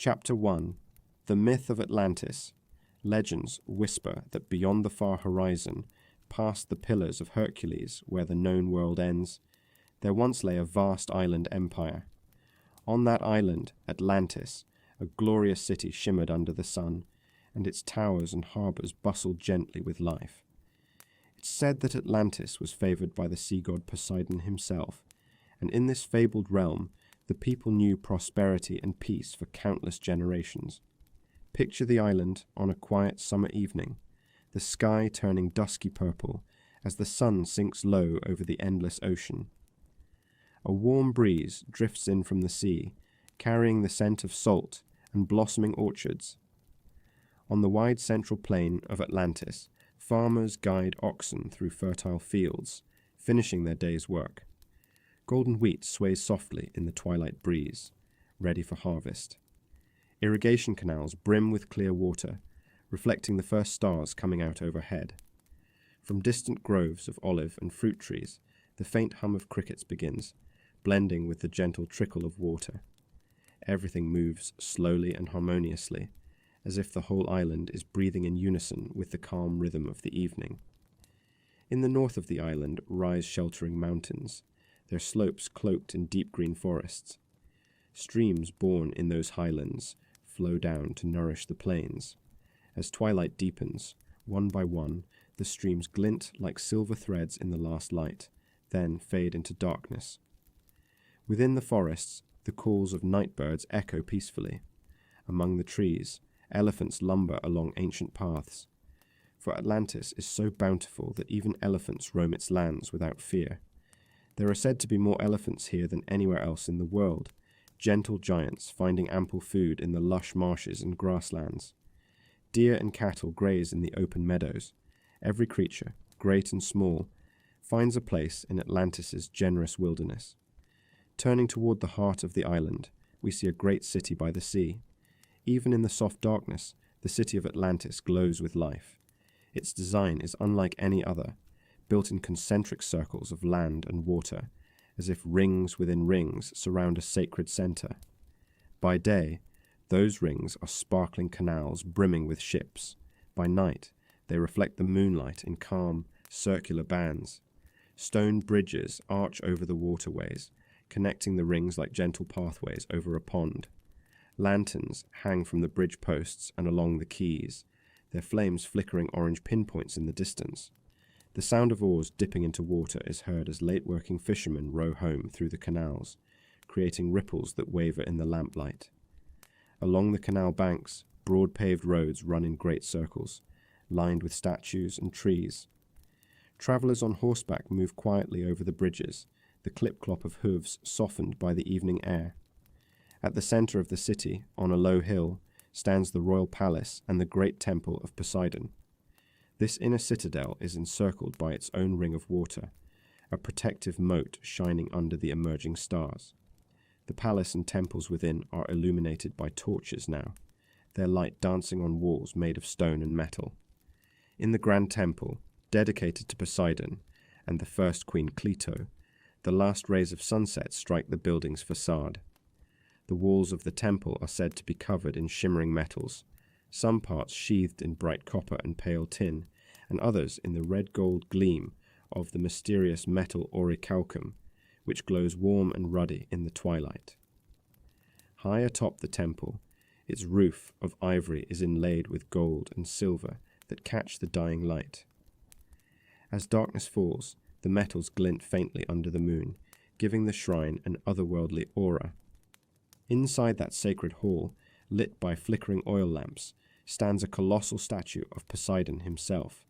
Chapter 1. The Myth of Atlantis. Legends whisper that beyond the far horizon, past the Pillars of Hercules where the known world ends, there once lay a vast island empire. On that island, Atlantis, a glorious city shimmered under the sun, and its towers and harbours bustled gently with life. It's said that Atlantis was favoured by the sea god Poseidon himself, and in this fabled realm, the people knew prosperity and peace for countless generations. Picture the island on a quiet summer evening, the sky turning dusky purple as the sun sinks low over the endless ocean. A warm breeze drifts in from the sea, carrying the scent of salt and blossoming orchards. On the wide central plain of Atlantis, farmers guide oxen through fertile fields, finishing their day's work. Golden wheat sways softly in the twilight breeze, ready for harvest. Irrigation canals brim with clear water, reflecting the first stars coming out overhead. From distant groves of olive and fruit trees, the faint hum of crickets begins, blending with the gentle trickle of water. Everything moves slowly and harmoniously, as if the whole island is breathing in unison with the calm rhythm of the evening. In the north of the island rise sheltering mountains, their slopes cloaked in deep green forests. Streams born in those highlands flow down to nourish the plains. As twilight deepens, one by one, the streams glint like silver threads in the last light, then fade into darkness. Within the forests, the calls of night birds echo peacefully. Among the trees, elephants lumber along ancient paths. For Atlantis is so bountiful that even elephants roam its lands without fear. There are said to be more elephants here than anywhere else in the world, gentle giants finding ample food in the lush marshes and grasslands. Deer and cattle graze in the open meadows. Every creature, great and small, finds a place in Atlantis's generous wilderness. Turning toward the heart of the island, we see a great city by the sea. Even in the soft darkness, the city of Atlantis glows with life. Its design is unlike any other, built in concentric circles of land and water, as if rings within rings surround a sacred center. By day, those rings are sparkling canals brimming with ships. By night, they reflect the moonlight in calm, circular bands. Stone bridges arch over the waterways, connecting the rings like gentle pathways over a pond. Lanterns hang from the bridge posts and along the quays, their flames flickering orange pinpoints in the distance. The sound of oars dipping into water is heard as late-working fishermen row home through the canals, creating ripples that waver in the lamplight. Along the canal banks, broad paved roads run in great circles, lined with statues and trees. Travellers on horseback move quietly over the bridges, the clip-clop of hooves softened by the evening air. At the centre of the city, on a low hill, stands the royal palace and the great temple of Poseidon. This inner citadel is encircled by its own ring of water, a protective moat shining under the emerging stars. The palace and temples within are illuminated by torches now, their light dancing on walls made of stone and metal. In the grand temple, dedicated to Poseidon and the first queen Clito, the last rays of sunset strike the building's facade. The walls of the temple are said to be covered in shimmering metals, some parts sheathed in bright copper and pale tin, and others in the red-gold gleam of the mysterious metal orichalcum, which glows warm and ruddy in the twilight. High atop the temple, its roof of ivory is inlaid with gold and silver that catch the dying light. As darkness falls, the metals glint faintly under the moon, giving the shrine an otherworldly aura. Inside that sacred hall, lit by flickering oil lamps, stands a colossal statue of Poseidon himself.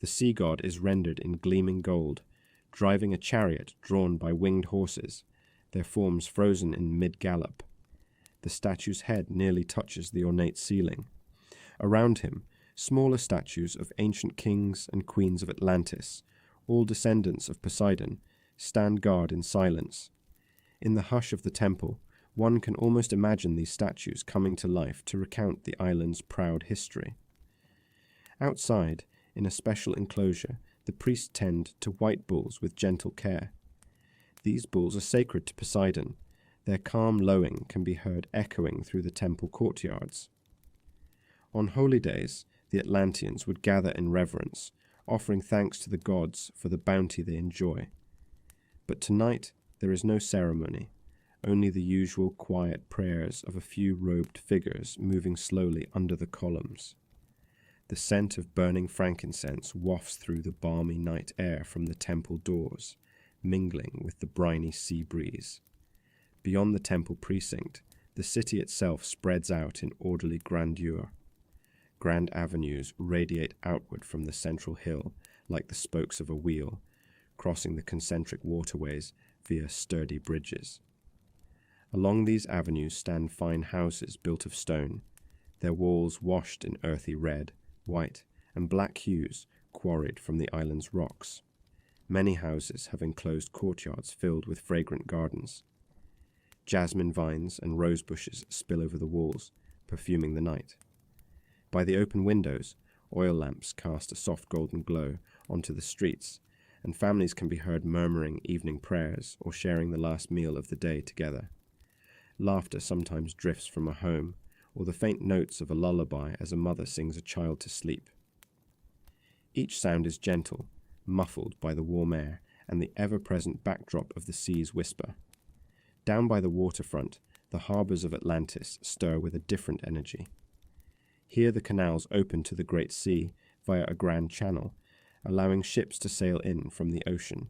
The sea god is rendered in gleaming gold, driving a chariot drawn by winged horses, their forms frozen in mid-gallop. The statue's head nearly touches the ornate ceiling. Around him, smaller statues of ancient kings and queens of Atlantis, all descendants of Poseidon, stand guard in silence. In the hush of the temple, one can almost imagine these statues coming to life to recount the island's proud history. Outside, in a special enclosure, the priests tend to white bulls with gentle care. These bulls are sacred to Poseidon, Their calm lowing can be heard echoing through the temple courtyards. On holy days, the Atlanteans would gather in reverence, offering thanks to the gods for the bounty they enjoy. But tonight there is no ceremony, only the usual quiet prayers of a few robed figures moving slowly under the columns. The scent of burning frankincense wafts through the balmy night air from the temple doors, mingling with the briny sea breeze. Beyond the temple precinct, the city itself spreads out in orderly grandeur. Grand avenues radiate outward from the central hill like the spokes of a wheel, crossing the concentric waterways via sturdy bridges. Along these avenues stand fine houses built of stone, their walls washed in earthy red, white, and black hues quarried from the island's rocks. Many houses have enclosed courtyards filled with fragrant gardens. Jasmine vines and rose bushes spill over the walls, perfuming the night. By the open windows, oil lamps cast a soft golden glow onto the streets, and families can be heard murmuring evening prayers or sharing the last meal of the day together. Laughter sometimes drifts from a home, or the faint notes of a lullaby as a mother sings a child to sleep. Each sound is gentle, muffled by the warm air and the ever-present backdrop of the sea's whisper. Down by the waterfront, the harbours of Atlantis stir with a different energy. Here the canals open to the great sea via a grand channel, allowing ships to sail in from the ocean.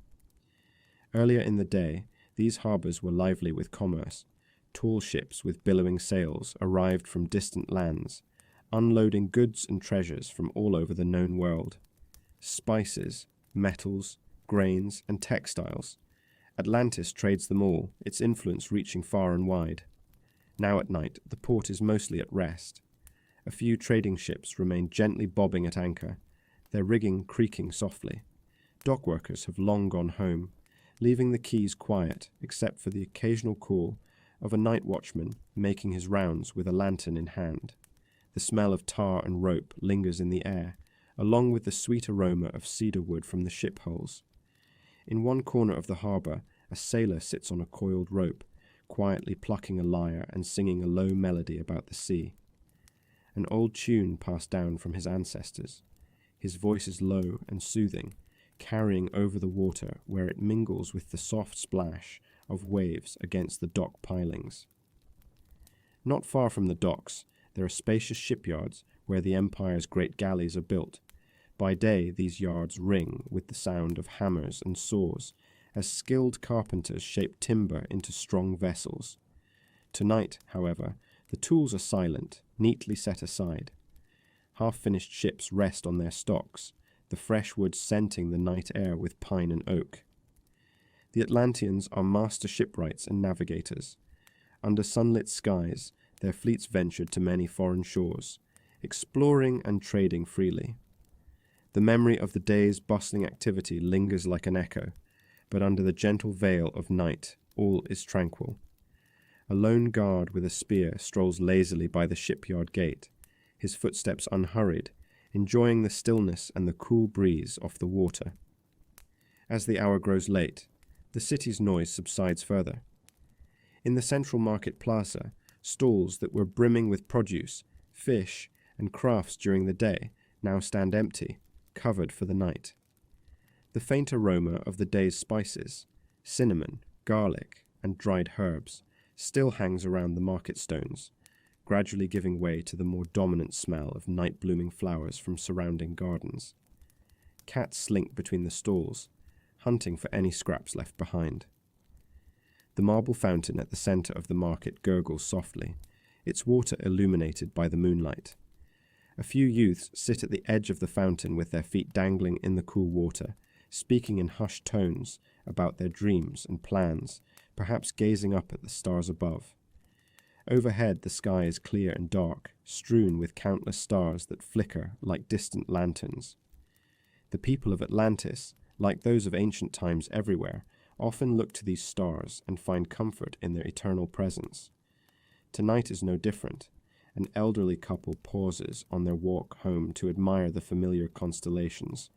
Earlier in the day, these harbours were lively with commerce. Tall ships with billowing sails arrived from distant lands, unloading goods and treasures from all over the known world. Spices, metals, grains, and textiles. Atlantis trades them all, its influence reaching far and wide. Now at night, the port is mostly at rest. A few trading ships remain gently bobbing at anchor, their rigging creaking softly. Dock workers have long gone home, leaving the quays quiet except for the occasional call of a night watchman making his rounds with a lantern in hand. The smell of tar and rope lingers in the air, along with the sweet aroma of cedar wood from the ship hulls. In one corner of the harbour, a sailor sits on a coiled rope, quietly plucking a lyre and singing a low melody about the sea. An old tune passed down from his ancestors. His voice is low and soothing, carrying over the water where it mingles with the soft splash of waves against the dock pilings. Not far from the docks, there are spacious shipyards where the Empire's great galleys are built. By day, these yards ring with the sound of hammers and saws as skilled carpenters shape timber into strong vessels. Tonight, however, the tools are silent, neatly set aside. Half-finished ships rest on their stocks, the fresh wood scenting the night air with pine and oak. The Atlanteans are master shipwrights and navigators. Under sunlit skies, their fleets ventured to many foreign shores, exploring and trading freely. The memory of the day's bustling activity lingers like an echo, but under the gentle veil of night, all is tranquil. A lone guard with a spear strolls lazily by the shipyard gate, his footsteps unhurried, enjoying the stillness and the cool breeze off the water. As the hour grows late, the city's noise subsides further. In the central market plaza, stalls that were brimming with produce, fish, and crafts during the day now stand empty, covered for the night. The faint aroma of the day's spices, cinnamon, garlic, and dried herbs, still hangs around the market stones, gradually giving way to the more dominant smell of night-blooming flowers from surrounding gardens. Cats slink between the stalls, hunting for any scraps left behind. The marble fountain at the centre of the market gurgles softly, its water illuminated by the moonlight. A few youths sit at the edge of the fountain with their feet dangling in the cool water, speaking in hushed tones about their dreams and plans, perhaps gazing up at the stars above. Overhead the sky is clear and dark, strewn with countless stars that flicker like distant lanterns. The people of Atlantis, like those of ancient times everywhere, often look to these stars and find comfort in their eternal presence. Tonight is no different. An elderly couple pauses on their walk home to admire the familiar constellations,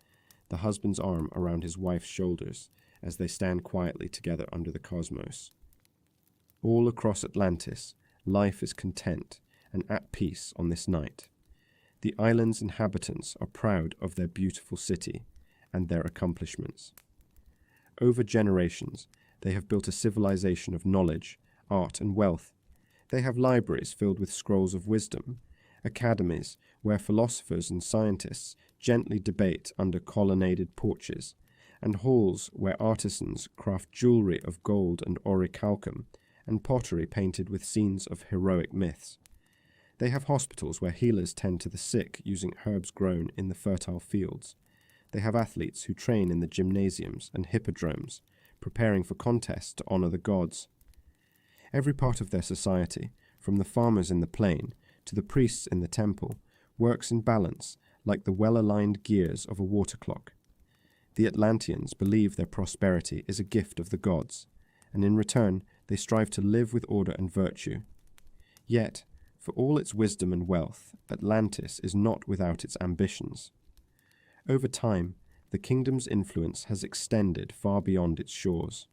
the husband's arm around his wife's shoulders as they stand quietly together under the cosmos. All across Atlantis, life is content and at peace on this night. The island's inhabitants are proud of their beautiful city and their accomplishments. Over generations, they have built a civilization of knowledge, art, and wealth. They have libraries filled with scrolls of wisdom, academies where philosophers and scientists gently debate under colonnaded porches, and halls where artisans craft jewelry of gold and orichalcum, and pottery painted with scenes of heroic myths. They have hospitals where healers tend to the sick using herbs grown in the fertile fields. They have athletes who train in the gymnasiums and hippodromes, preparing for contests to honor the gods. Every part of their society, from the farmers in the plain to the priests in the temple, works in balance like the well-aligned gears of a water clock. The Atlanteans believe their prosperity is a gift of the gods, and in return they strive to live with order and virtue. Yet, for all its wisdom and wealth, Atlantis is not without its ambitions. Over time, the kingdom's influence has extended far beyond its shores.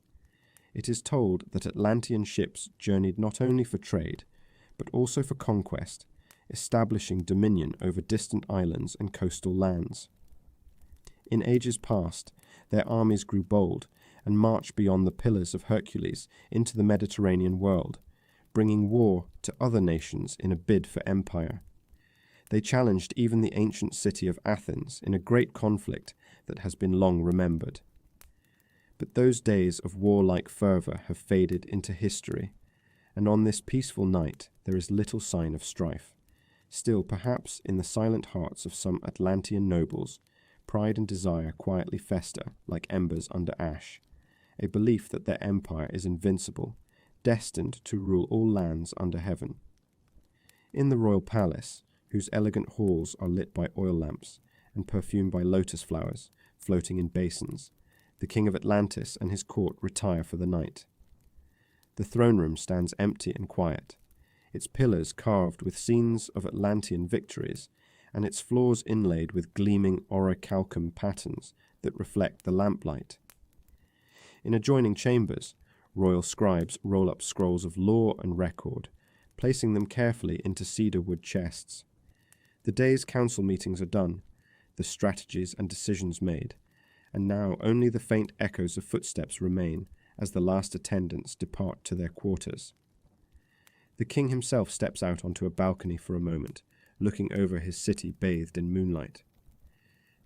It is told that Atlantean ships journeyed not only for trade, but also for conquest, establishing dominion over distant islands and coastal lands. In ages past, their armies grew bold and marched beyond the Pillars of Hercules into the Mediterranean world, bringing war to other nations in a bid for empire. They challenged even the ancient city of Athens in a great conflict that has been long remembered. But those days of warlike fervour have faded into history, and on this peaceful night there is little sign of strife. Still, perhaps in the silent hearts of some Atlantean nobles, pride and desire quietly fester like embers under ash, a belief that their empire is invincible, destined to rule all lands under heaven. In the royal palace, whose elegant halls are lit by oil lamps and perfumed by lotus flowers floating in basins, the king of Atlantis and his court retire for the night. The throne room stands empty and quiet, its pillars carved with scenes of Atlantean victories, and its floors inlaid with gleaming orichalcum patterns that reflect the lamplight. In adjoining chambers, royal scribes roll up scrolls of law and record, placing them carefully into cedar wood chests. The day's council meetings are done, the strategies and decisions made, and now only the faint echoes of footsteps remain as the last attendants depart to their quarters. The king himself steps out onto a balcony for a moment, looking over his city bathed in moonlight.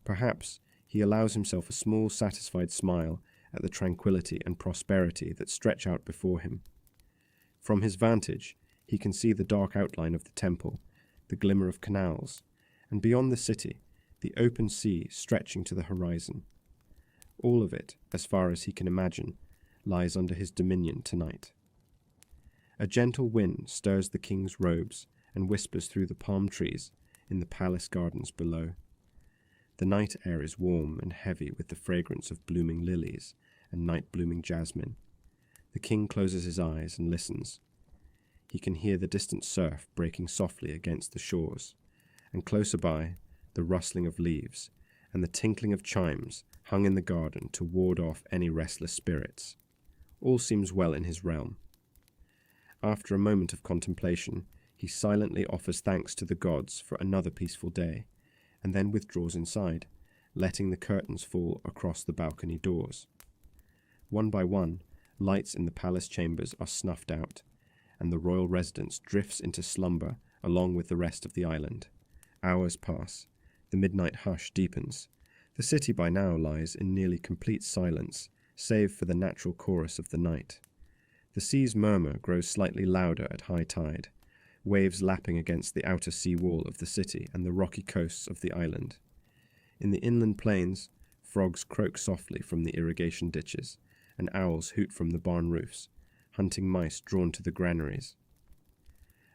Perhaps he allows himself a small satisfied smile at the tranquility and prosperity that stretch out before him. From his vantage, he can see the dark outline of the temple, the glimmer of canals, and beyond the city, the open sea stretching to the horizon. All of it, as far as he can imagine, lies under his dominion tonight. A gentle wind stirs the king's robes and whispers through the palm trees in the palace gardens below. The night air is warm and heavy with the fragrance of blooming lilies and night-blooming jasmine. The king closes his eyes and listens. He can hear the distant surf breaking softly against the shores, and closer by, the rustling of leaves and the tinkling of chimes hung in the garden to ward off any restless spirits. All seems well in his realm. After a moment of contemplation, he silently offers thanks to the gods for another peaceful day, and then withdraws inside, letting the curtains fall across the balcony doors. One by one, lights in the palace chambers are snuffed out, and the royal residence drifts into slumber along with the rest of the island. Hours pass. The midnight hush deepens. The city by now lies in nearly complete silence, save for the natural chorus of the night. The sea's murmur grows slightly louder at high tide, waves lapping against the outer sea wall of the city and the rocky coasts of the island. In the inland plains, frogs croak softly from the irrigation ditches, and owls hoot from the barn roofs, hunting mice drawn to the granaries.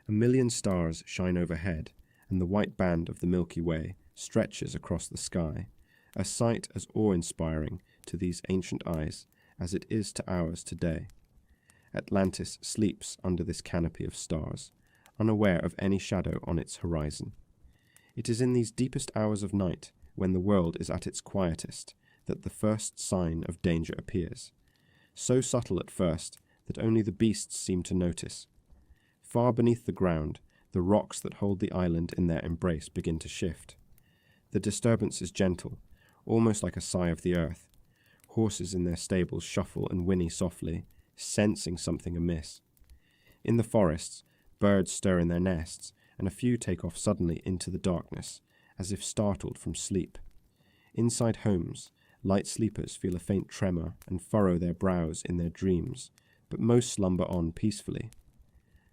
A million stars shine overhead, and the white band of the Milky Way stretches across the sky, a sight as awe-inspiring to these ancient eyes as it is to ours today. Atlantis sleeps under this canopy of stars, unaware of any shadow on its horizon. It is in these deepest hours of night, when the world is at its quietest, that the first sign of danger appears. So subtle at first that only the beasts seem to notice. Far beneath the ground, the rocks that hold the island in their embrace begin to shift. The disturbance is gentle, almost like a sigh of the earth. Horses in their stables shuffle and whinny softly, sensing something amiss. In the forests, birds stir in their nests, and a few take off suddenly into the darkness, as if startled from sleep. Inside homes, light sleepers feel a faint tremor and furrow their brows in their dreams, but most slumber on peacefully.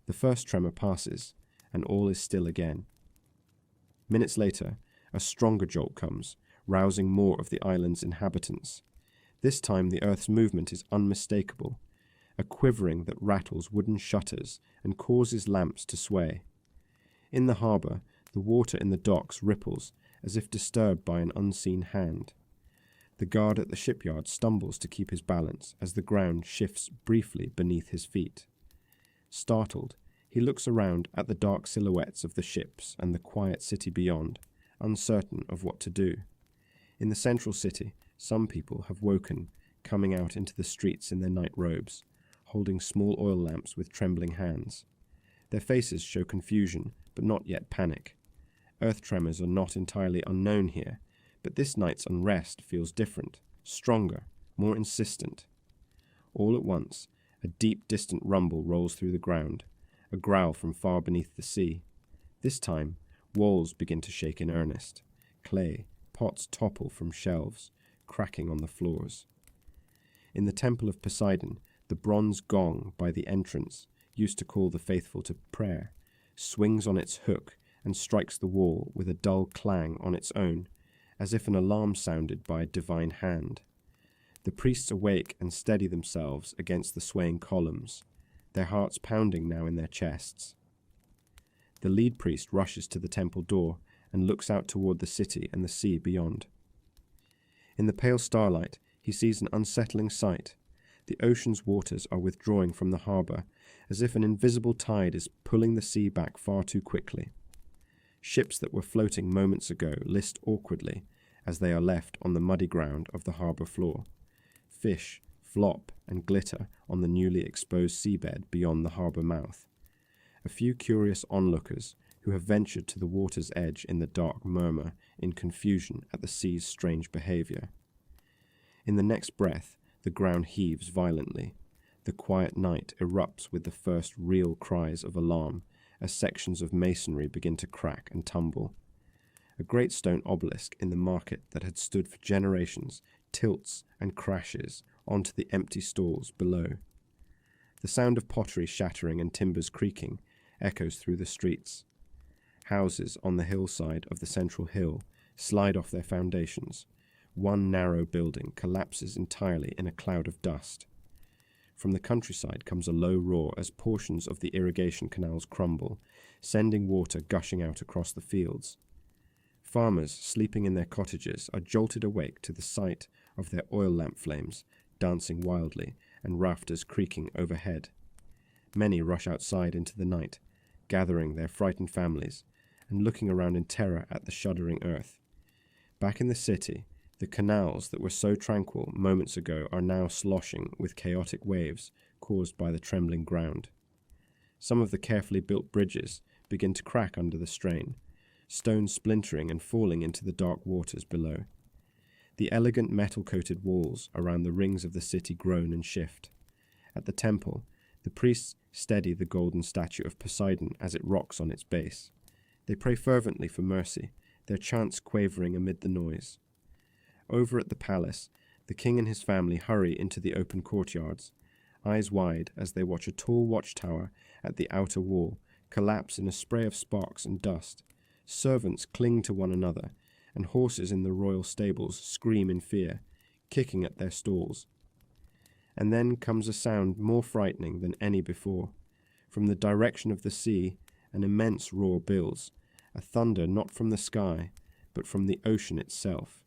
The first tremor passes, and all is still again. Minutes later, a stronger jolt comes, rousing more of the island's inhabitants. This time the earth's movement is unmistakable, a quivering that rattles wooden shutters and causes lamps to sway. In the harbour, the water in the docks ripples as if disturbed by an unseen hand. The guard at the shipyard stumbles to keep his balance as the ground shifts briefly beneath his feet. Startled, he looks around at the dark silhouettes of the ships and the quiet city beyond, uncertain of what to do. In the central city, some people have woken, coming out into the streets in their night robes, holding small oil lamps with trembling hands. Their faces show confusion, but not yet panic. Earth tremors are not entirely unknown here, but this night's unrest feels different, stronger, more insistent. All at once, a deep, distant rumble rolls through the ground, a growl from far beneath the sea. This time, walls begin to shake in earnest. Clay, pots topple from shelves, cracking on the floors. In the temple of Poseidon, the bronze gong by the entrance, used to call the faithful to prayer, swings on its hook and strikes the wall with a dull clang on its own, as if an alarm sounded by a divine hand. The priests awake and steady themselves against the swaying columns, their hearts pounding now in their chests. The lead priest rushes to the temple door and looks out toward the city and the sea beyond. In the pale starlight, he sees an unsettling sight. The ocean's waters are withdrawing from the harbour, as if an invisible tide is pulling the sea back far too quickly. Ships that were floating moments ago list awkwardly as they are left on the muddy ground of the harbour floor. Fish flop and glitter on the newly exposed seabed beyond the harbour mouth. A few curious onlookers who have ventured to the water's edge in the dark murmur in confusion at the sea's strange behaviour. In the next breath, the ground heaves violently. The quiet night erupts with the first real cries of alarm as sections of masonry begin to crack and tumble. A great stone obelisk in the market that had stood for generations tilts and crashes onto the empty stalls below. The sound of pottery shattering and timbers creaking echoes through the streets. Houses on the hillside of the central hill slide off their foundations. One narrow building collapses entirely in a cloud of dust. From the countryside comes a low roar as portions of the irrigation canals crumble, sending water gushing out across the fields. Farmers sleeping in their cottages are jolted awake to the sight of their oil lamp flames dancing wildly and rafters creaking overhead. Many rush outside into the night, gathering their frightened families and looking around in terror at the shuddering earth. Back in the city, the canals that were so tranquil moments ago are now sloshing with chaotic waves caused by the trembling ground. Some of the carefully built bridges begin to crack under the strain, stones splintering and falling into the dark waters below. The elegant metal-coated walls around the rings of the city groan and shift. At the temple, the priests steady the golden statue of Poseidon as it rocks on its base. They pray fervently for mercy, their chants quavering amid the noise. Over at the palace, the king and his family hurry into the open courtyards, eyes wide as they watch a tall watchtower at the outer wall collapse in a spray of sparks and dust. Servants cling to one another, and horses in the royal stables scream in fear, kicking at their stalls. And then comes a sound more frightening than any before. From the direction of the sea, an immense roar builds, a thunder not from the sky, but from the ocean itself.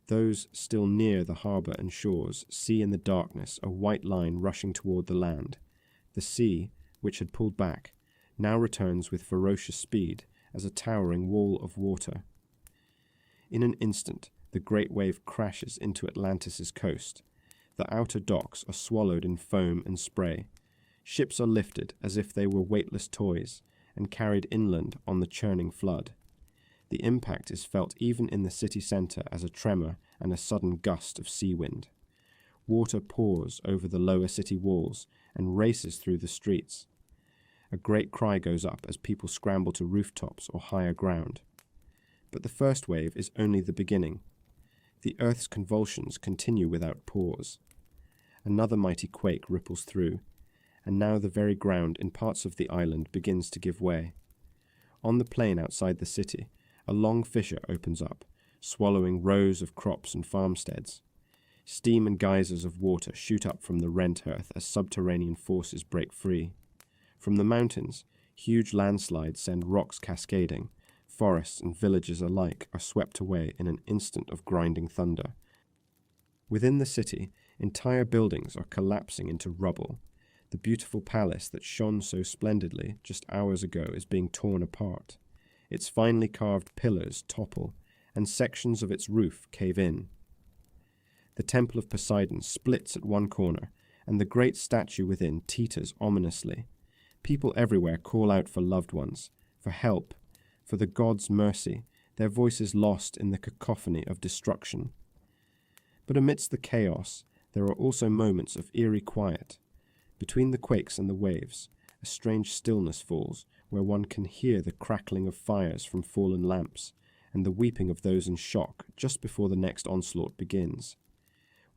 Those still near the harbour and shores see in the darkness a white line rushing toward the land. The sea, which had pulled back, now returns with ferocious speed as a towering wall of water. In an instant, the great wave crashes into Atlantis' coast. the outer docks are swallowed in foam and spray. Ships are lifted as if they were weightless toys and carried inland on the churning flood. The impact is felt even in the city centre as a tremor and a sudden gust of sea wind. Water pours over the lower city walls and races through the streets. A great cry goes up as people scramble to rooftops or higher ground. But the first wave is only the beginning. The earth's convulsions continue without pause. Another mighty quake ripples through, and now the very ground in parts of the island begins to give way. On the plain outside the city, a long fissure opens up, swallowing rows of crops and farmsteads. Steam and geysers of water shoot up from the rent earth as subterranean forces break free. From the mountains, huge landslides send rocks cascading. Forests and villages alike are swept away in an instant of grinding thunder. Within the city, entire buildings are collapsing into rubble. The beautiful palace that shone so splendidly just hours ago is being torn apart. Its finely carved pillars topple, and sections of its roof cave in. The Temple of Poseidon splits at one corner, and the great statue within teeters ominously. People everywhere call out for loved ones, for help, for the god's mercy, their voices lost in the cacophony of destruction. But amidst the chaos, there are also moments of eerie quiet. Between the quakes and the waves, a strange stillness falls, where one can hear the crackling of fires from fallen lamps, and the weeping of those in shock just before the next onslaught begins.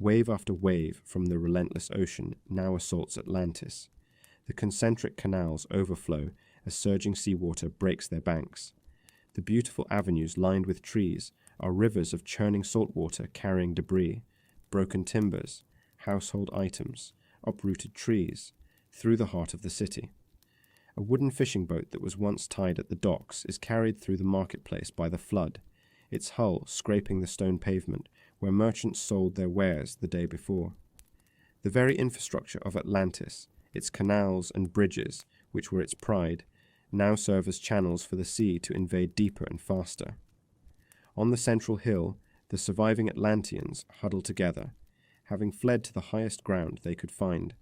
Wave after wave from the relentless ocean now assaults Atlantis. The concentric canals overflow as surging seawater breaks their banks. The beautiful avenues lined with trees are rivers of churning saltwater carrying debris, broken timbers, household items, uprooted trees, through the heart of the city. A wooden fishing boat that was once tied at the docks is carried through the marketplace by the flood, its hull scraping the stone pavement where merchants sold their wares the day before. The very infrastructure of Atlantis, its canals and bridges, which were its pride, now serve as channels for the sea to invade deeper and faster. On the central hill, the surviving Atlanteans huddle together, having fled to the highest ground they could find,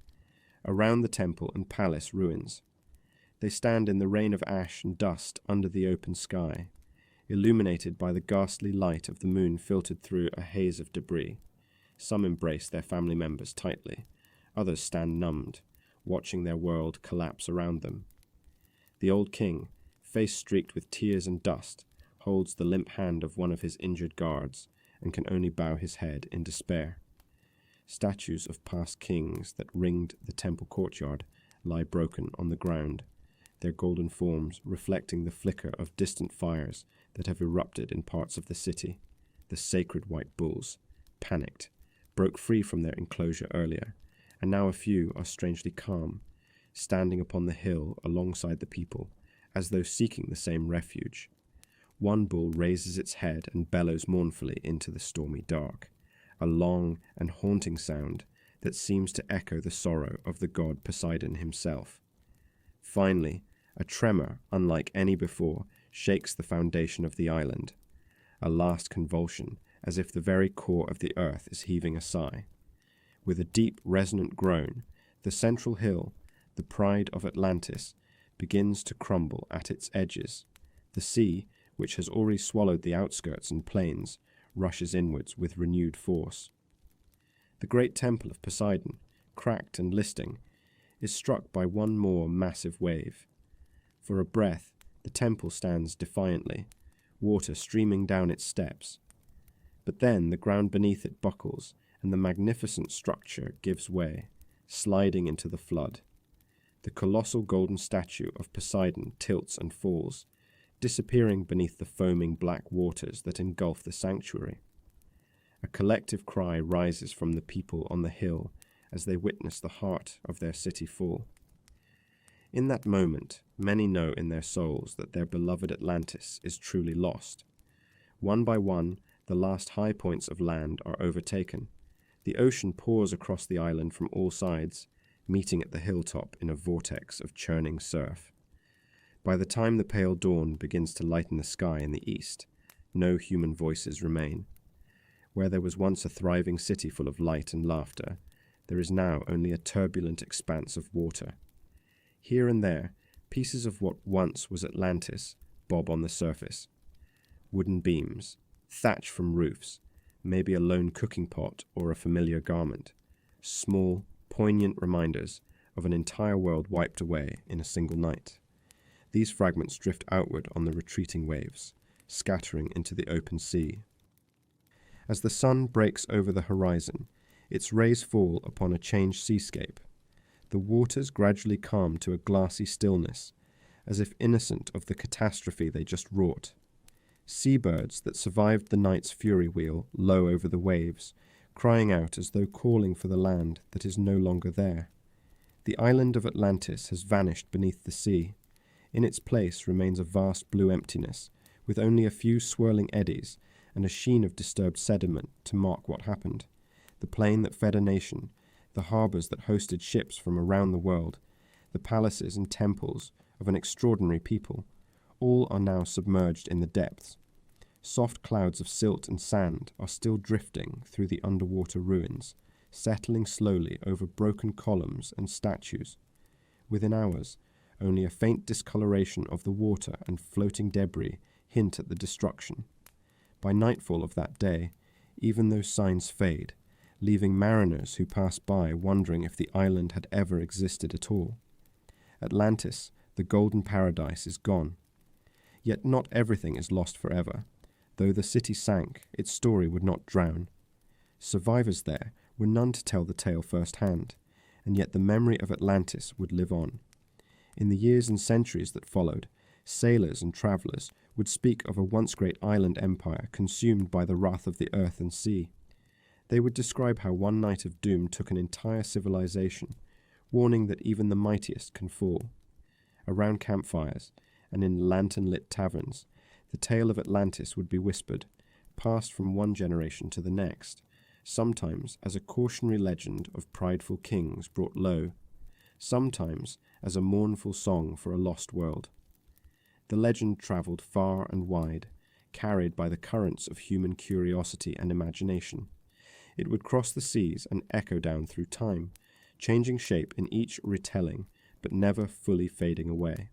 around the temple and palace ruins. They stand in the rain of ash and dust under the open sky, illuminated by the ghastly light of the moon filtered through a haze of debris. Some embrace their family members tightly, others stand numbed, watching their world collapse around them. The old king, face streaked with tears and dust, holds the limp hand of one of his injured guards and can only bow his head in despair. Statues of past kings that ringed the temple courtyard lie broken on the ground, their golden forms reflecting the flicker of distant fires that have erupted in parts of the city. The sacred white bulls, panicked, broke free from their enclosure earlier, and now a few are strangely calm, standing upon the hill alongside the people, as though seeking the same refuge. One bull raises its head and bellows mournfully into the stormy dark, a long and haunting sound that seems to echo the sorrow of the god Poseidon himself. Finally, a tremor unlike any before shakes the foundation of the island, a last convulsion as if the very core of the earth is heaving a sigh. With a deep, resonant groan, the central hill, the pride of Atlantis, begins to crumble at its edges. The sea, which has already swallowed the outskirts and plains, rushes inwards with renewed force. The great temple of Poseidon, cracked and listing, is struck by one more massive wave. For a breath, the temple stands defiantly, water streaming down its steps. But then the ground beneath it buckles, and the magnificent structure gives way, sliding into the flood. The colossal golden statue of Poseidon tilts and falls, disappearing beneath the foaming black waters that engulf the sanctuary. A collective cry rises from the people on the hill as they witness the heart of their city fall. In that moment, many know in their souls that their beloved Atlantis is truly lost. One by one, the last high points of land are overtaken. The ocean pours across the island from all sides, meeting at the hilltop in a vortex of churning surf. By the time the pale dawn begins to lighten the sky in the east, no human voices remain. Where there was once a thriving city full of light and laughter, there is now only a turbulent expanse of water. Here and there, pieces of what once was Atlantis bob on the surface. Wooden beams, thatch from roofs, maybe a lone cooking pot or a familiar garment. Small, poignant reminders of an entire world wiped away in a single night. These fragments drift outward on the retreating waves, scattering into the open sea. As the sun breaks over the horizon, its rays fall upon a changed seascape. The waters gradually calm to a glassy stillness, as if innocent of the catastrophe they just wrought. Seabirds that survived the night's fury wheel low over the waves, crying out as though calling for the land that is no longer there. The island of Atlantis has vanished beneath the sea. In its place remains a vast blue emptiness, with only a few swirling eddies and a sheen of disturbed sediment to mark what happened. The plain that fed a nation, the harbours that hosted ships from around the world, the palaces and temples of an extraordinary people, all are now submerged in the depths. Soft clouds of silt and sand are still drifting through the underwater ruins, settling slowly over broken columns and statues. Within hours, only a faint discoloration of the water and floating debris hint at the destruction. By nightfall of that day, even those signs fade, leaving mariners who pass by wondering if the island had ever existed at all. Atlantis, the golden paradise, is gone. Yet not everything is lost forever. Though the city sank, its story would not drown. Survivors there were none to tell the tale firsthand, and yet the memory of Atlantis would live on. In the years and centuries that followed, sailors and travellers would speak of a once great island empire consumed by the wrath of the earth and sea. They would describe how one night of doom took an entire civilization, warning that even the mightiest can fall. Around campfires, and in lantern-lit taverns, the tale of Atlantis would be whispered, passed from one generation to the next, sometimes as a cautionary legend of prideful kings brought low, sometimes as a mournful song for a lost world. The legend travelled far and wide, carried by the currents of human curiosity and imagination. It would cross the seas and echo down through time, changing shape in each retelling, but never fully fading away.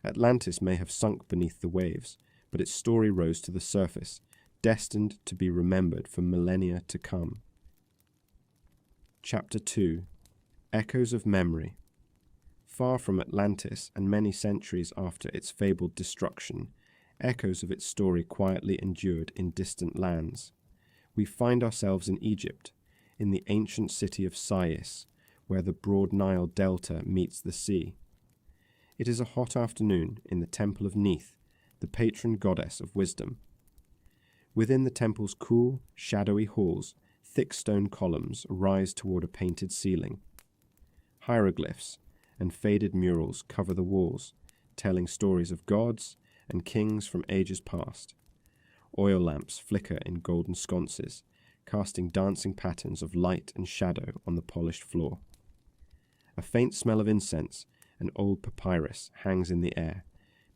Atlantis may have sunk beneath the waves, but its story rose to the surface, destined to be remembered for millennia to come. Chapter 2. Echoes of Memory. Far from Atlantis, and many centuries after its fabled destruction, echoes of its story quietly endured in distant lands. We find ourselves in Egypt, in the ancient city of Sais, where the broad Nile delta meets the sea. It is a hot afternoon in the temple of Neith, the patron goddess of wisdom. Within the temple's cool, shadowy halls, thick stone columns rise toward a painted ceiling. Hieroglyphs and faded murals cover the walls, telling stories of gods and kings from ages past. Oil lamps flicker in golden sconces, casting dancing patterns of light and shadow on the polished floor. A faint smell of incense and old papyrus hangs in the air,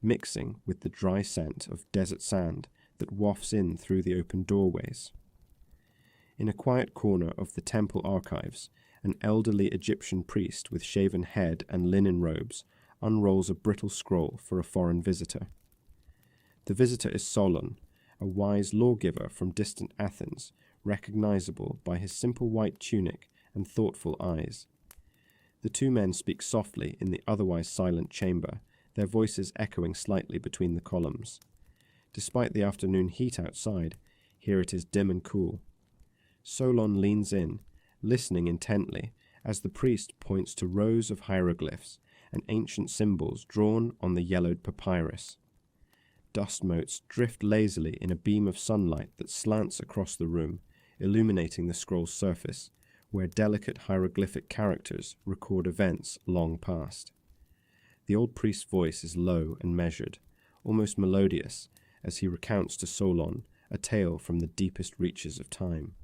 mixing with the dry scent of desert sand that wafts in through the open doorways. In a quiet corner of the temple archives, an elderly Egyptian priest with shaven head and linen robes unrolls a brittle scroll for a foreign visitor. The visitor is Solon, a wise lawgiver from distant Athens, recognizable by his simple white tunic and thoughtful eyes. The two men speak softly in the otherwise silent chamber, their voices echoing slightly between the columns. Despite the afternoon heat outside, here it is dim and cool. Solon leans in, listening intently, as the priest points to rows of hieroglyphs and ancient symbols drawn on the yellowed papyrus. Dust motes drift lazily in a beam of sunlight that slants across the room, illuminating the scroll's surface, where delicate hieroglyphic characters record events long past. The old priest's voice is low and measured, almost melodious, as he recounts to Solon a tale from the deepest reaches of time.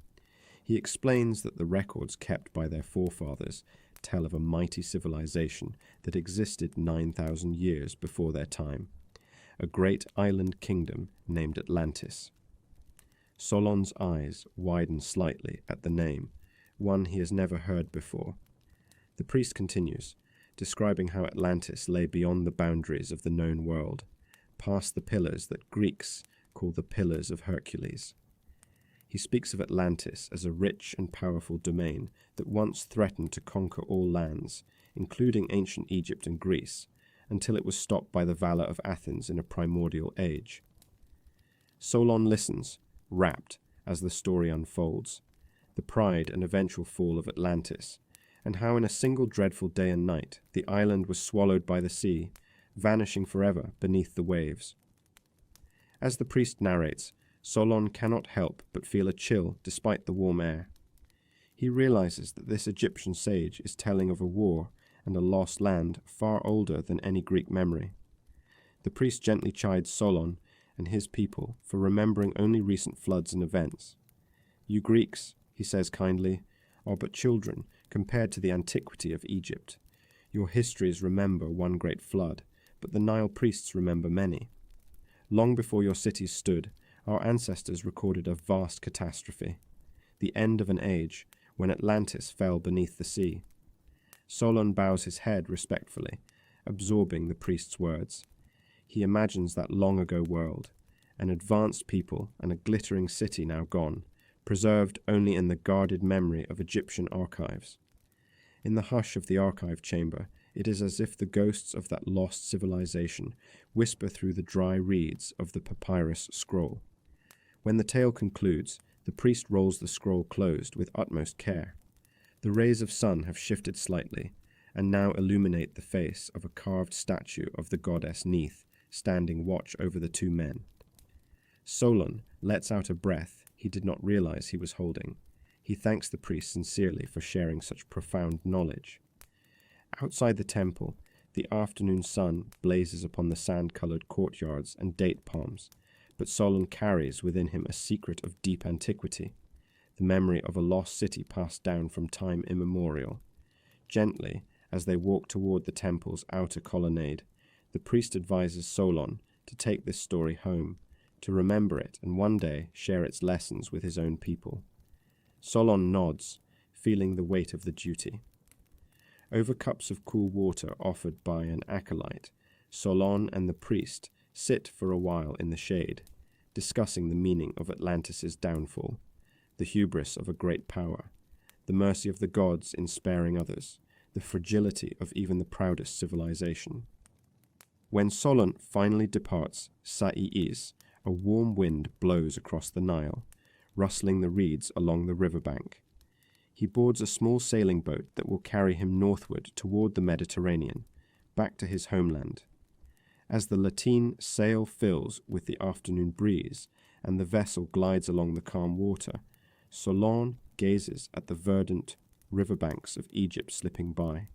He explains that the records kept by their forefathers tell of a mighty civilization that existed 9,000 years before their time, a great island kingdom named Atlantis. Solon's eyes widen slightly at the name, one he has never heard before. The priest continues, describing how Atlantis lay beyond the boundaries of the known world, past the pillars that Greeks call the Pillars of Hercules. He speaks of Atlantis as a rich and powerful domain that once threatened to conquer all lands, including ancient Egypt and Greece, until it was stopped by the valor of Athens in a primordial age. Solon listens, rapt, as the story unfolds, the pride and eventual fall of Atlantis, and how in a single dreadful day and night the island was swallowed by the sea, vanishing forever beneath the waves. As the priest narrates, Solon cannot help but feel a chill despite the warm air. He realizes that this Egyptian sage is telling of a war and a lost land far older than any Greek memory. The priest gently chides Solon and his people for remembering only recent floods and events. "You Greeks," he says kindly, "are but children compared to the antiquity of Egypt. Your histories remember one great flood, but the Nile priests remember many. Long before your cities stood, our ancestors recorded a vast catastrophe, the end of an age when Atlantis fell beneath the sea." Solon bows his head respectfully, absorbing the priest's words. He imagines that long-ago world, an advanced people and a glittering city now gone, preserved only in the guarded memory of Egyptian archives. In the hush of the archive chamber, it is as if the ghosts of that lost civilization whisper through the dry reeds of the papyrus scroll. When the tale concludes, the priest rolls the scroll closed with utmost care. The rays of sun have shifted slightly, and now illuminate the face of a carved statue of the goddess Neith, standing watch over the two men. Solon lets out a breath he did not realize he was holding. He thanks the priest sincerely for sharing such profound knowledge. Outside the temple, the afternoon sun blazes upon the sand-colored courtyards and date palms, but Solon carries within him a secret of deep antiquity, the memory of a lost city passed down from time immemorial. Gently, as they walk toward the temple's outer colonnade, the priest advises Solon to take this story home, to remember it and one day share its lessons with his own people. Solon nods, feeling the weight of the duty. Over cups of cool water offered by an acolyte, Solon and the priest sit for a while in the shade, discussing the meaning of Atlantis' downfall, the hubris of a great power, the mercy of the gods in sparing others, the fragility of even the proudest civilization. When Solon finally departs Sais, a warm wind blows across the Nile, rustling the reeds along the riverbank. He boards a small sailing boat that will carry him northward toward the Mediterranean, back to his homeland. As the lateen sail fills with the afternoon breeze and the vessel glides along the calm water, Solon gazes at the verdant riverbanks of Egypt slipping by.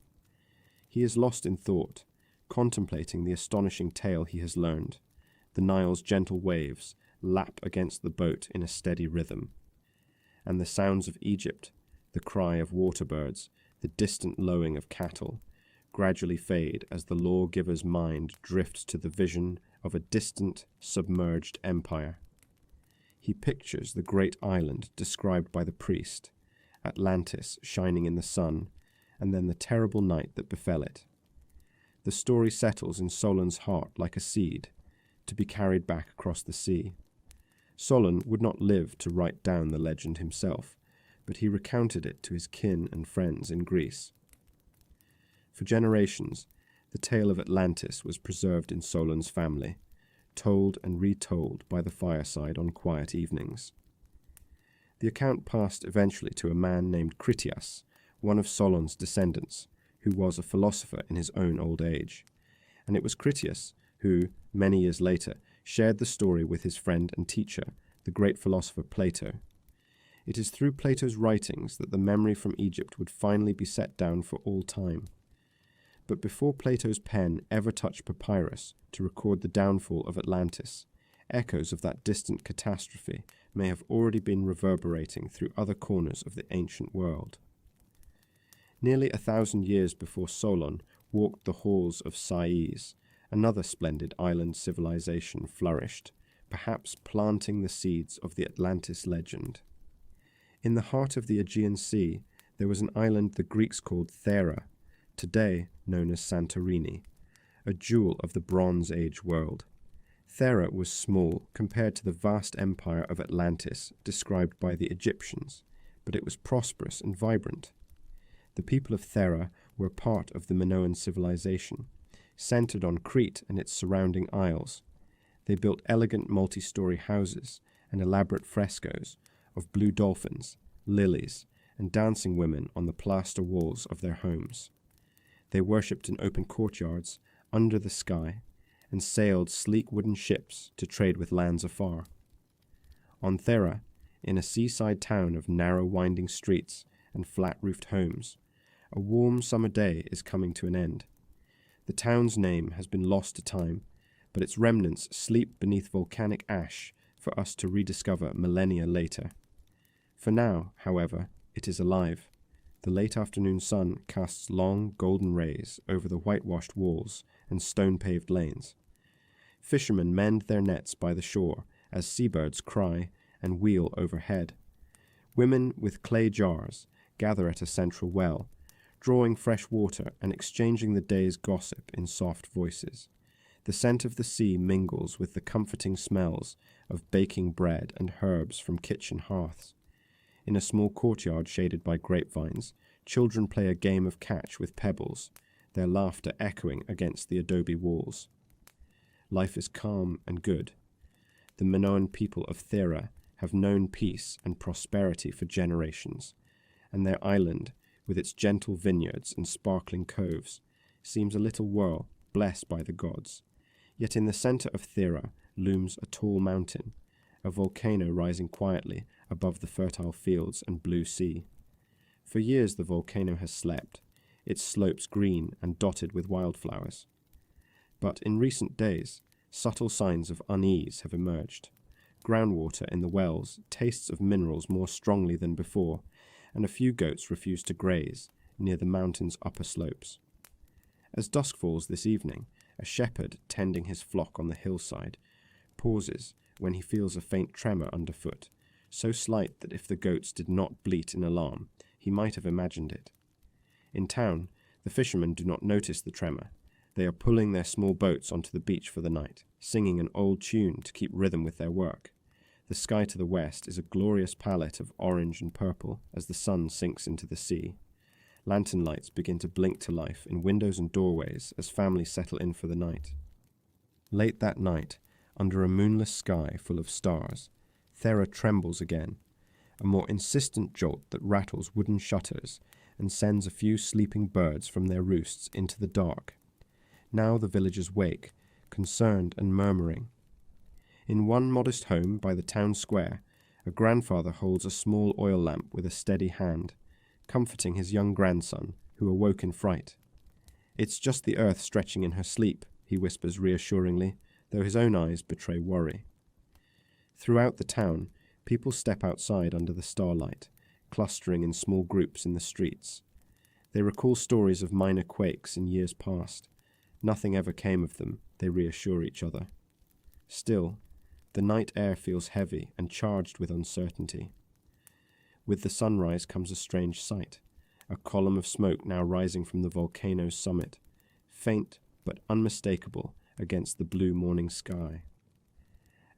He is lost in thought, contemplating the astonishing tale he has learned. The Nile's gentle waves lap against the boat in a steady rhythm, and the sounds of Egypt, the cry of water birds, the distant lowing of cattle, gradually fade as the lawgiver's mind drifts to the vision of a distant, submerged empire. He pictures the great island described by the priest, Atlantis shining in the sun, and then the terrible night that befell it. The story settles in Solon's heart like a seed, to be carried back across the sea. Solon would not live to write down the legend himself, but he recounted it to his kin and friends in Greece. For generations, the tale of Atlantis was preserved in Solon's family, told and retold by the fireside on quiet evenings. The account passed eventually to a man named Critias, one of Solon's descendants, who was a philosopher in his own old age, and it was Critias who, many years later, shared the story with his friend and teacher, the great philosopher Plato. It is through Plato's writings that the memory from Egypt would finally be set down for all time. But before Plato's pen ever touched papyrus to record the downfall of Atlantis, echoes of that distant catastrophe may have already been reverberating through other corners of the ancient world. Nearly 1,000 years before Solon walked the halls of Sais, another splendid island civilization flourished, perhaps planting the seeds of the Atlantis legend. In the heart of the Aegean Sea, there was an island the Greeks called Thera, today known as Santorini, a jewel of the Bronze Age world. Thera was small compared to the vast empire of Atlantis described by the Egyptians, but it was prosperous and vibrant. The people of Thera were part of the Minoan civilization, centered on Crete and its surrounding isles. They built elegant multi-story houses and elaborate frescoes of blue dolphins, lilies, and dancing women on the plaster walls of their homes. They worshipped in open courtyards under the sky and sailed sleek wooden ships to trade with lands afar. On Thera, in a seaside town of narrow winding streets and flat-roofed homes, a warm summer day is coming to an end. The town's name has been lost to time, but its remnants sleep beneath volcanic ash for us to rediscover millennia later. For now, however, it is alive. The late afternoon sun casts long, golden rays over the whitewashed walls and stone-paved lanes. Fishermen mend their nets by the shore as seabirds cry and wheel overhead. Women with clay jars gather at a central well, drawing fresh water and exchanging the day's gossip in soft voices. The scent of the sea mingles with the comforting smells of baking bread and herbs from kitchen hearths. In a small courtyard shaded by grapevines, children play a game of catch with pebbles, their laughter echoing against the adobe walls. Life is calm and good. The Minoan people of Thera have known peace and prosperity for generations, and their island, with its gentle vineyards and sparkling coves, seems a little world blessed by the gods. Yet in the center of Thera looms a tall mountain, a volcano rising quietly above the fertile fields and blue sea. For years the volcano has slept, its slopes green and dotted with wildflowers. But in recent days, subtle signs of unease have emerged. Groundwater in the wells tastes of minerals more strongly than before, and a few goats refuse to graze near the mountain's upper slopes. As dusk falls this evening, a shepherd tending his flock on the hillside pauses when he feels a faint tremor underfoot, so slight that if the goats did not bleat in alarm, he might have imagined it. In town, the fishermen do not notice the tremor. They are pulling their small boats onto the beach for the night, singing an old tune to keep rhythm with their work. The sky to the west is a glorious palette of orange and purple as the sun sinks into the sea. Lantern lights begin to blink to life in windows and doorways as families settle in for the night. Late that night, under a moonless sky full of stars, Thera trembles again, a more insistent jolt that rattles wooden shutters and sends a few sleeping birds from their roosts into the dark. Now the villagers wake, concerned and murmuring. In one modest home by the town square, a grandfather holds a small oil lamp with a steady hand, comforting his young grandson, who awoke in fright. "It's just the earth stretching in her sleep," he whispers reassuringly, though his own eyes betray worry. Throughout the town, people step outside under the starlight, clustering in small groups in the streets. They recall stories of minor quakes in years past. Nothing ever came of them, they reassure each other. Still, the night air feels heavy and charged with uncertainty. With the sunrise comes a strange sight, a column of smoke now rising from the volcano's summit, faint but unmistakable against the blue morning sky.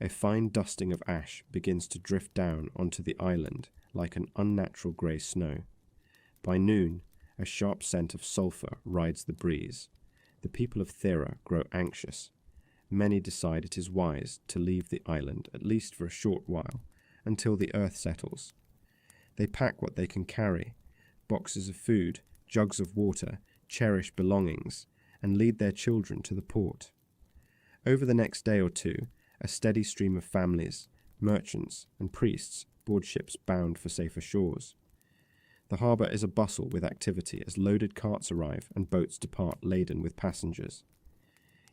A fine dusting of ash begins to drift down onto the island like an unnatural grey snow. By noon, a sharp scent of sulphur rides the breeze. The people of Thera grow anxious. Many decide it is wise to leave the island at least for a short while, until the earth settles. They pack what they can carry, boxes of food, jugs of water, cherished belongings, and lead their children to the port. Over the next day or two, a steady stream of families, merchants, and priests board ships bound for safer shores. The harbour is a bustle with activity as loaded carts arrive and boats depart laden with passengers.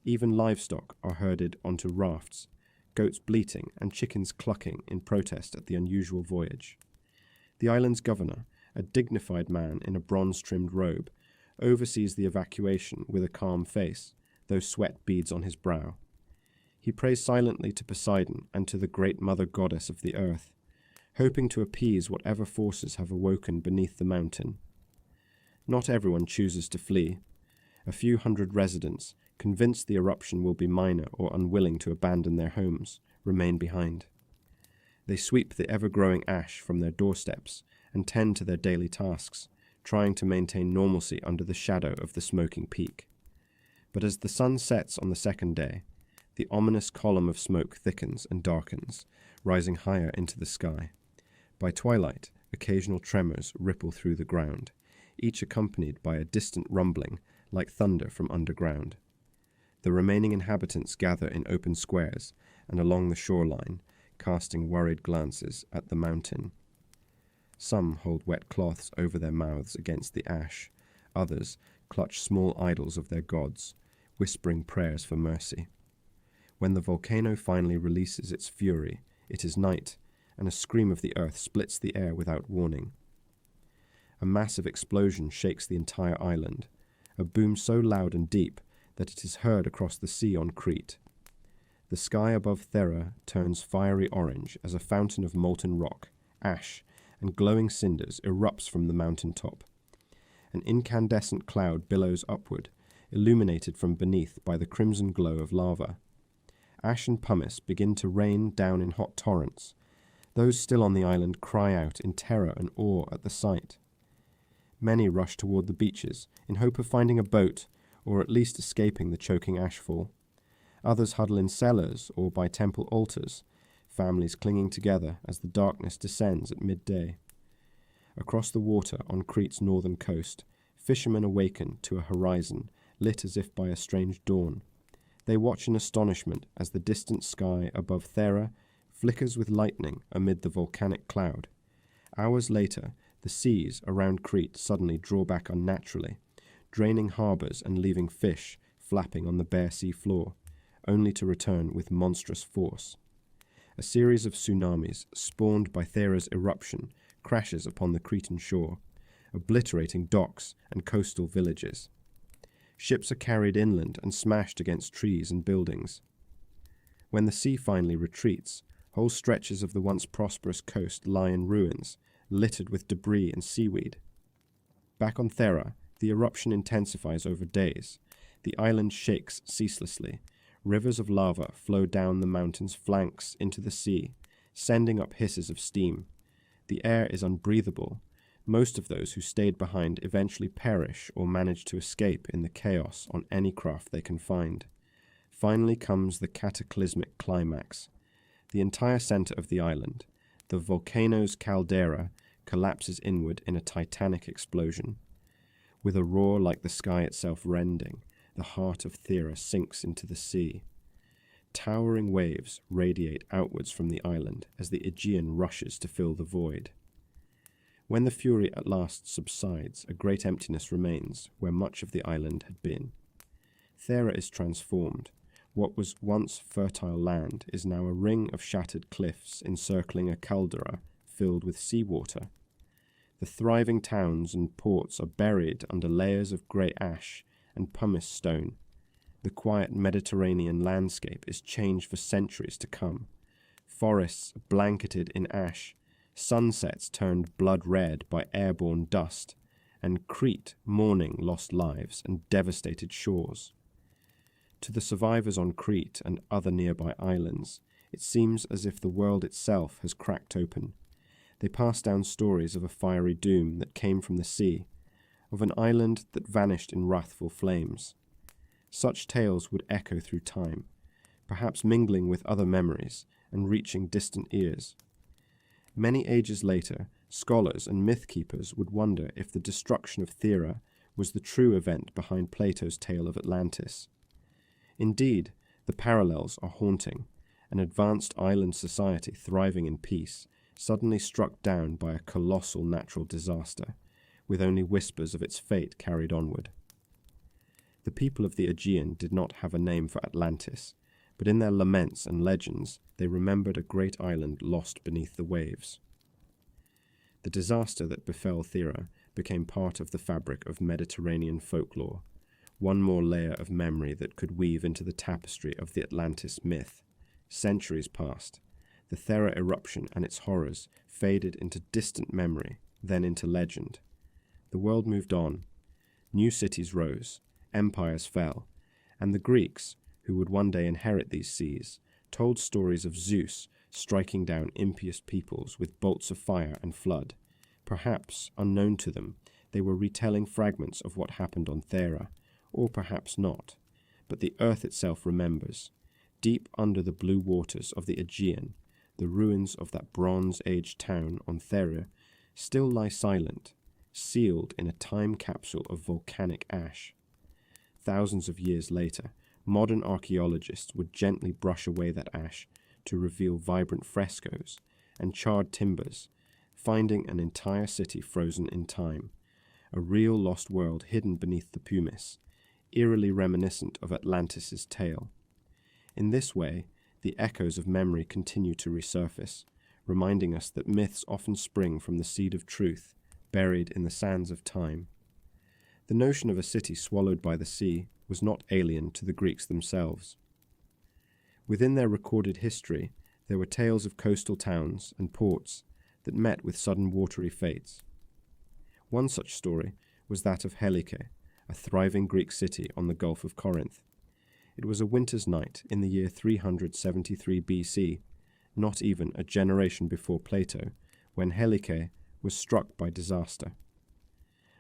Even livestock are herded onto rafts, goats bleating and chickens clucking in protest at the unusual voyage. The island's governor, a dignified man in a bronze-trimmed robe, oversees the evacuation with a calm face, though sweat beads on his brow. He prays silently to Poseidon and to the great mother goddess of the earth. hoping to appease whatever forces have awoken beneath the mountain. Not everyone chooses to flee. A few hundred residents, convinced the eruption will be minor or unwilling to abandon their homes, remain behind. They sweep the ever-growing ash from their doorsteps and tend to their daily tasks, trying to maintain normalcy under the shadow of the smoking peak. But as the sun sets on the second day, the ominous column of smoke thickens and darkens, rising higher into the sky. By twilight, occasional tremors ripple through the ground, each accompanied by a distant rumbling like thunder from underground. The remaining inhabitants gather in open squares and along the shoreline, casting worried glances at the mountain. Some hold wet cloths over their mouths against the ash. Others clutch small idols of their gods, whispering prayers for mercy. When the volcano finally releases its fury, it is night, and a scream of the earth splits the air without warning. A massive explosion shakes the entire island, a boom so loud and deep that it is heard across the sea on Crete. The sky above Thera turns fiery orange as a fountain of molten rock, ash, and glowing cinders erupts from the mountain top. An incandescent cloud billows upward, illuminated from beneath by the crimson glow of lava. Ash and pumice begin to rain down in hot torrents. Those still on the island cry out in terror and awe at the sight. Many rush toward the beaches in hope of finding a boat or at least escaping the choking ashfall. Others huddle in cellars or by temple altars, families clinging together as the darkness descends at midday. Across the water on Crete's northern coast, fishermen awaken to a horizon lit as if by a strange dawn. They watch in astonishment as the distant sky above Thera flickers with lightning amid the volcanic cloud. Hours later, the seas around Crete suddenly draw back unnaturally, draining harbours and leaving fish flapping on the bare sea floor, only to return with monstrous force. A series of tsunamis, spawned by Thera's eruption, crashes upon the Cretan shore, obliterating docks and coastal villages. Ships are carried inland and smashed against trees and buildings. When the sea finally retreats, whole stretches of the once prosperous coast lie in ruins, littered with debris and seaweed. Back on Thera, the eruption intensifies over days. The island shakes ceaselessly. Rivers of lava flow down the mountain's flanks into the sea, sending up hisses of steam. The air is unbreathable. Most of those who stayed behind eventually perish or manage to escape in the chaos on any craft they can find. Finally comes the cataclysmic climax. The entire center of the island, the volcano's caldera, collapses inward in a titanic explosion. With a roar like the sky itself rending, the heart of Thera sinks into the sea. Towering waves radiate outwards from the island as the Aegean rushes to fill the void. When the fury at last subsides, a great emptiness remains where much of the island had been. Thera is transformed. What was once fertile land is now a ring of shattered cliffs encircling a caldera filled with seawater. The thriving towns and ports are buried under layers of grey ash and pumice stone. The quiet Mediterranean landscape is changed for centuries to come. Forests blanketed in ash, sunsets turned blood red by airborne dust, and Crete mourning lost lives and devastated shores. To the survivors on Crete and other nearby islands, it seems as if the world itself has cracked open. They pass down stories of a fiery doom that came from the sea, of an island that vanished in wrathful flames. Such tales would echo through time, perhaps mingling with other memories and reaching distant ears. Many ages later, scholars and myth-keepers would wonder if the destruction of Thera was the true event behind Plato's tale of Atlantis. Indeed, the parallels are haunting. An advanced island society thriving in peace, suddenly struck down by a colossal natural disaster, with only whispers of its fate carried onward. The people of the Aegean did not have a name for Atlantis, but in their laments and legends they remembered a great island lost beneath the waves. The disaster that befell Thera became part of the fabric of Mediterranean folklore, one more layer of memory that could weave into the tapestry of the Atlantis myth. Centuries passed. the Thera eruption and its horrors faded into distant memory, then into legend. The world moved on. New cities rose, empires fell, and the Greeks, who would one day inherit these seas, told stories of Zeus striking down impious peoples with bolts of fire and flood. Perhaps, unknown to them, they were retelling fragments of what happened on Thera, or perhaps not. But the earth itself remembers. Deep under the blue waters of the Aegean, the ruins of that Bronze Age town on Thera still lie silent, sealed in a time capsule of volcanic ash. Thousands of years later, modern archaeologists would gently brush away that ash to reveal vibrant frescoes and charred timbers, finding an entire city frozen in time, a real lost world hidden beneath the pumice, eerily reminiscent of Atlantis' tale. In this way, the echoes of memory continue to resurface, reminding us that myths often spring from the seed of truth, buried in the sands of time. The notion of a city swallowed by the sea was not alien to the Greeks themselves. Within their recorded history, there were tales of coastal towns and ports that met with sudden watery fates. One such story was that of Helike, a thriving Greek city on the Gulf of Corinth. It was a winter's night in the year 373 BC, not even a generation before Plato, when Helike was struck by disaster.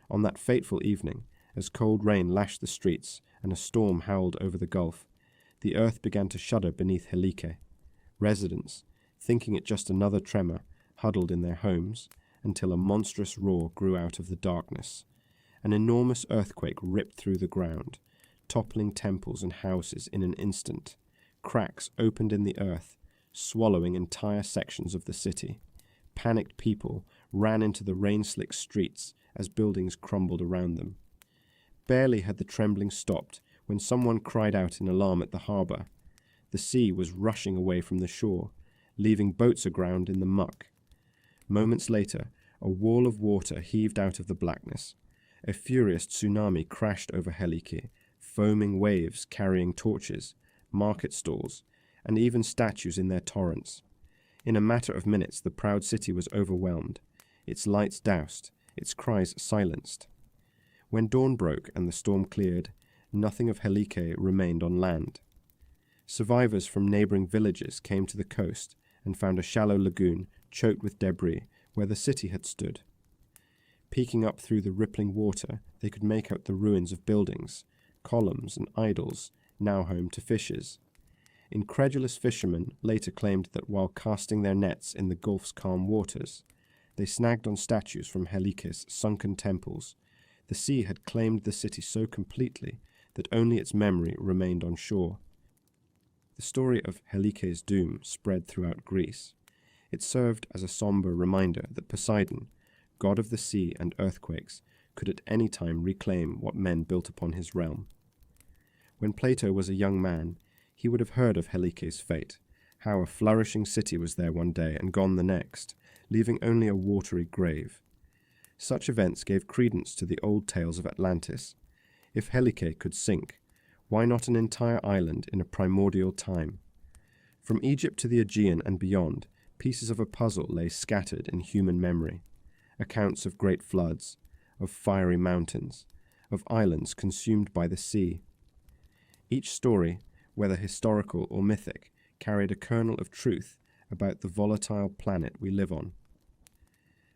On that fateful evening, as cold rain lashed the streets and a storm howled over the gulf, the earth began to shudder beneath Helike. Residents, thinking it just another tremor, huddled in their homes until a monstrous roar grew out of the darkness. An enormous earthquake ripped through the ground, toppling temples and houses in an instant. Cracks opened in the earth, swallowing entire sections of the city. Panicked people ran into the rain-slicked streets as buildings crumbled around them. Barely had the trembling stopped when someone cried out in alarm at the harbour. The sea was rushing away from the shore, leaving boats aground in the muck. Moments later, a wall of water heaved out of the blackness. A furious tsunami crashed over Helike, foaming waves carrying torches, market stalls, and even statues in their torrents. In a matter of minutes, the proud city was overwhelmed, its lights doused, its cries silenced. When dawn broke and the storm cleared, nothing of Helike remained on land. Survivors from neighboring villages came to the coast and found a shallow lagoon choked with debris where the city had stood. Peeking up through the rippling water, they could make out the ruins of buildings, columns and idols, now home to fishers. Incredulous fishermen later claimed that while casting their nets in the Gulf's calm waters, they snagged on statues from Helike's sunken temples. The sea had claimed the city so completely that only its memory remained on shore. The story of Helike's doom spread throughout Greece. It served as a somber reminder that Poseidon, god of the sea and earthquakes, could at any time reclaim what men built upon his realm. When Plato was a young man, he would have heard of Helike's fate, how a flourishing city was there one day and gone the next, leaving only a watery grave. Such events gave credence to the old tales of Atlantis. If Helike could sink, why not an entire island in a primordial time? From Egypt to the Aegean and beyond, pieces of a puzzle lay scattered in human memory. Accounts of great floods, of fiery mountains, of islands consumed by the sea. Each story, whether historical or mythic, carried a kernel of truth about the volatile planet we live on.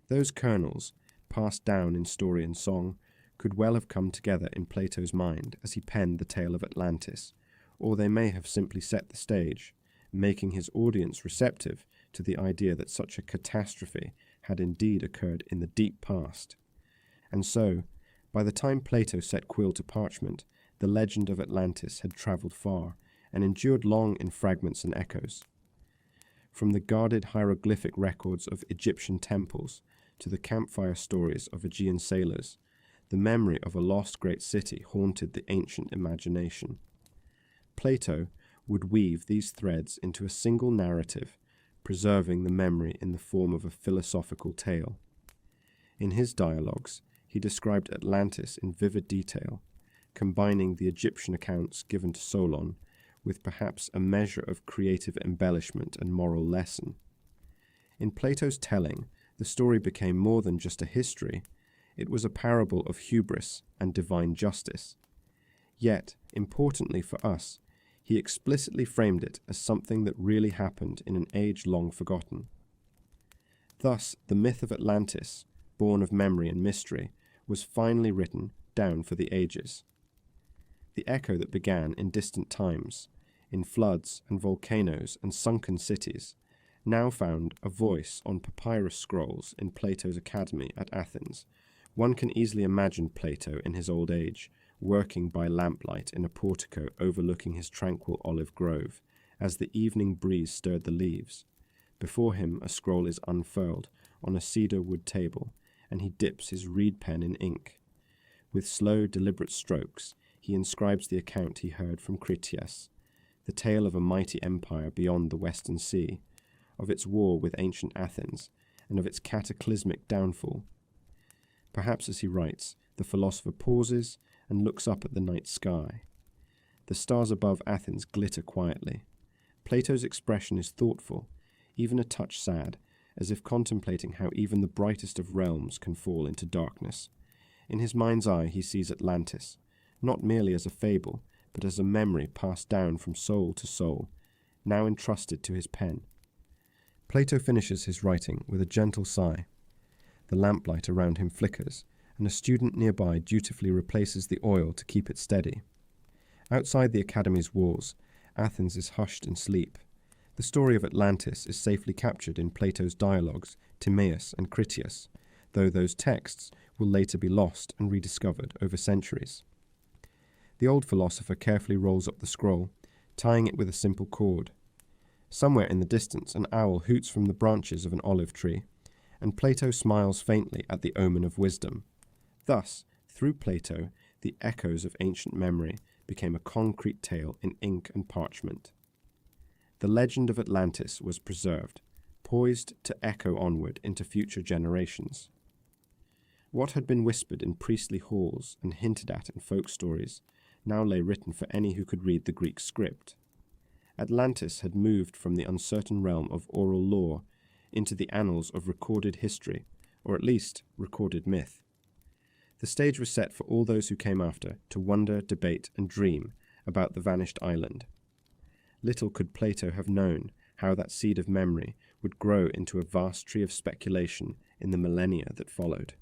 Those kernels, passed down in story and song, could well have come together in Plato's mind as he penned the tale of Atlantis, or they may have simply set the stage, making his audience receptive to the idea that such a catastrophe had indeed occurred in the deep past. And so, by the time Plato set quill to parchment, the legend of Atlantis had travelled far and endured long in fragments and echoes. From the guarded hieroglyphic records of Egyptian temples to the campfire stories of Aegean sailors, the memory of a lost great city haunted the ancient imagination. Plato would weave these threads into a single narrative, preserving the memory in the form of a philosophical tale. In his dialogues, he described Atlantis in vivid detail, combining the Egyptian accounts given to Solon with perhaps a measure of creative embellishment and moral lesson. In Plato's telling, the story became more than just a history. It was a parable of hubris and divine justice. Yet, importantly for us, he explicitly framed it as something that really happened in an age long forgotten. Thus, the myth of Atlantis, born of memory and mystery, was finally written down for the ages. The echo that began in distant times, in floods and volcanoes and sunken cities, now found a voice on papyrus scrolls in Plato's academy at Athens. One can easily imagine Plato in his old age, working by lamplight in a portico overlooking his tranquil olive grove, as the evening breeze stirred the leaves. Before him a scroll is unfurled on a cedar wood table, and he dips his reed pen in ink. With slow, deliberate strokes, he inscribes the account he heard from Critias, the tale of a mighty empire beyond the western sea, of its war with ancient Athens, and of its cataclysmic downfall. Perhaps as he writes, the philosopher pauses and looks up at the night sky. The stars above Athens glitter quietly. Plato's expression is thoughtful, even a touch sad, as if contemplating how even the brightest of realms can fall into darkness. In his mind's eye he sees Atlantis, not merely as a fable, but as a memory passed down from soul to soul, now entrusted to his pen. Plato finishes his writing with a gentle sigh. The lamplight around him flickers, and a student nearby dutifully replaces the oil to keep it steady. Outside the academy's walls, Athens is hushed in sleep. The story of Atlantis is safely captured in Plato's dialogues, Timaeus and Critias, though those texts will later be lost and rediscovered over centuries. The old philosopher carefully rolls up the scroll, tying it with a simple cord. Somewhere in the distance an owl hoots from the branches of an olive tree, and Plato smiles faintly at the omen of wisdom. Thus, through Plato, the echoes of ancient memory became a concrete tale in ink and parchment. The legend of Atlantis was preserved, poised to echo onward into future generations. What had been whispered in priestly halls and hinted at in folk stories now lay written for any who could read the Greek script. Atlantis had moved from the uncertain realm of oral lore into the annals of recorded history, or at least recorded myth. The stage was set for all those who came after to wonder, debate, and dream about the vanished island. Little could Plato have known how that seed of memory would grow into a vast tree of speculation in the millennia that followed.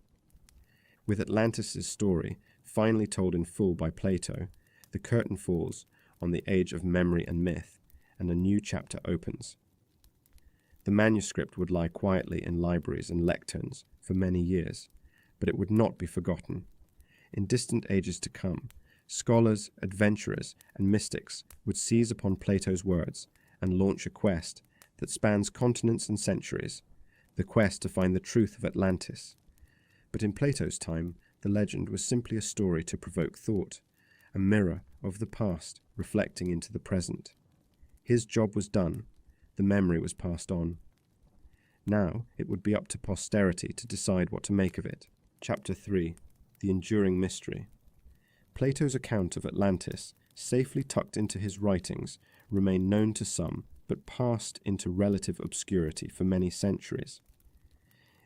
With Atlantis' story finally told in full by Plato, the curtain falls on the age of memory and myth, and a new chapter opens. The manuscript would lie quietly in libraries and lecterns for many years, but it would not be forgotten. In distant ages to come, scholars, adventurers, and mystics would seize upon Plato's words and launch a quest that spans continents and centuries, the quest to find the truth of Atlantis. But in Plato's time, the legend was simply a story to provoke thought, a mirror of the past reflecting into the present. His job was done, the memory was passed on. Now it would be up to posterity to decide what to make of it. Chapter 3. The Enduring Mystery. Plato's account of Atlantis, safely tucked into his writings, remained known to some, but passed into relative obscurity for many centuries.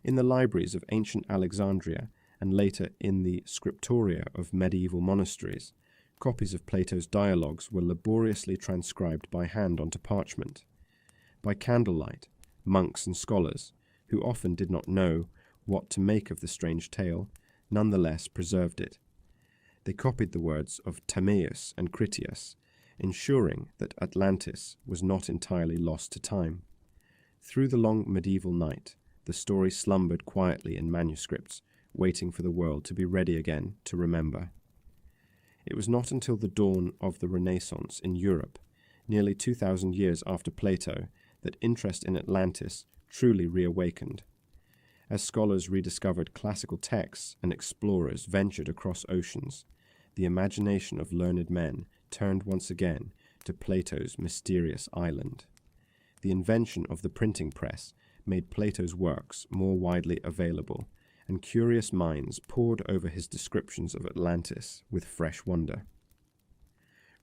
In the libraries of ancient Alexandria, and later in the scriptoria of medieval monasteries, copies of Plato's dialogues were laboriously transcribed by hand onto parchment. By candlelight, monks and scholars, who often did not know what to make of the strange tale, nonetheless preserved it. They copied the words of Timaeus and Critias, ensuring that Atlantis was not entirely lost to time. Through the long medieval night, the story slumbered quietly in manuscripts, waiting for the world to be ready again to remember. It was not until the dawn of the Renaissance in Europe, nearly 2,000 years after Plato, that interest in Atlantis truly reawakened. As scholars rediscovered classical texts and explorers ventured across oceans, the imagination of learned men turned once again to Plato's mysterious island. The invention of the printing press made Plato's works more widely available, and curious minds pored over his descriptions of Atlantis with fresh wonder.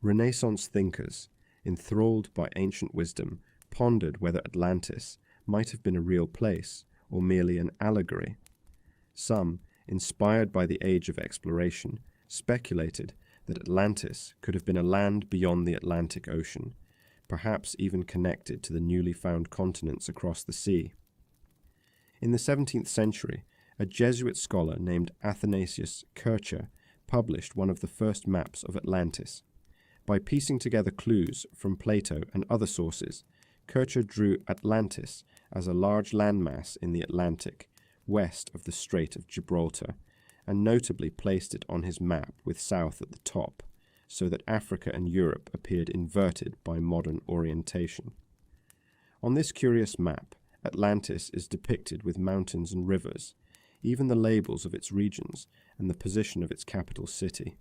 Renaissance thinkers, enthralled by ancient wisdom, pondered whether Atlantis might have been a real place or merely an allegory. Some, inspired by the age of exploration, speculated that Atlantis could have been a land beyond the Atlantic Ocean, perhaps even connected to the newly found continents across the sea. In the 17th century, a Jesuit scholar named Athanasius Kircher published one of the first maps of Atlantis. By piecing together clues from Plato and other sources, Kircher drew Atlantis as a large landmass in the Atlantic, west of the Strait of Gibraltar, and notably placed it on his map with south at the top, so that Africa and Europe appeared inverted by modern orientation. On this curious map, Atlantis is depicted with mountains and rivers, even the labels of its regions and the position of its capital city.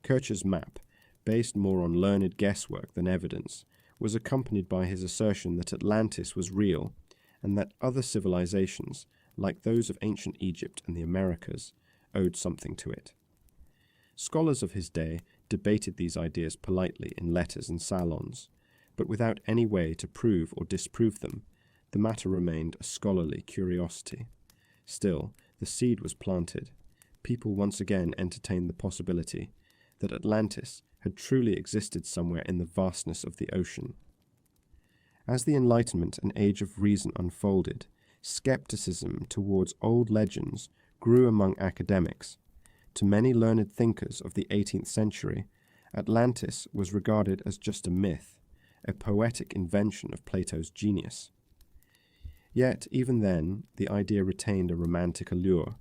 Kircher's map, based more on learned guesswork than evidence, was accompanied by his assertion that Atlantis was real and that other civilizations, like those of ancient Egypt and the Americas, owed something to it. Scholars of his day debated these ideas politely in letters and salons, but without any way to prove or disprove them. The matter remained a scholarly curiosity. Still, the seed was planted. People once again entertained the possibility that Atlantis had truly existed somewhere in the vastness of the ocean. As the Enlightenment and Age of Reason unfolded, skepticism towards old legends grew among academics. To many learned thinkers of the 18th century, Atlantis was regarded as just a myth, a poetic invention of Plato's genius. Yet, even then, the idea retained a romantic allure.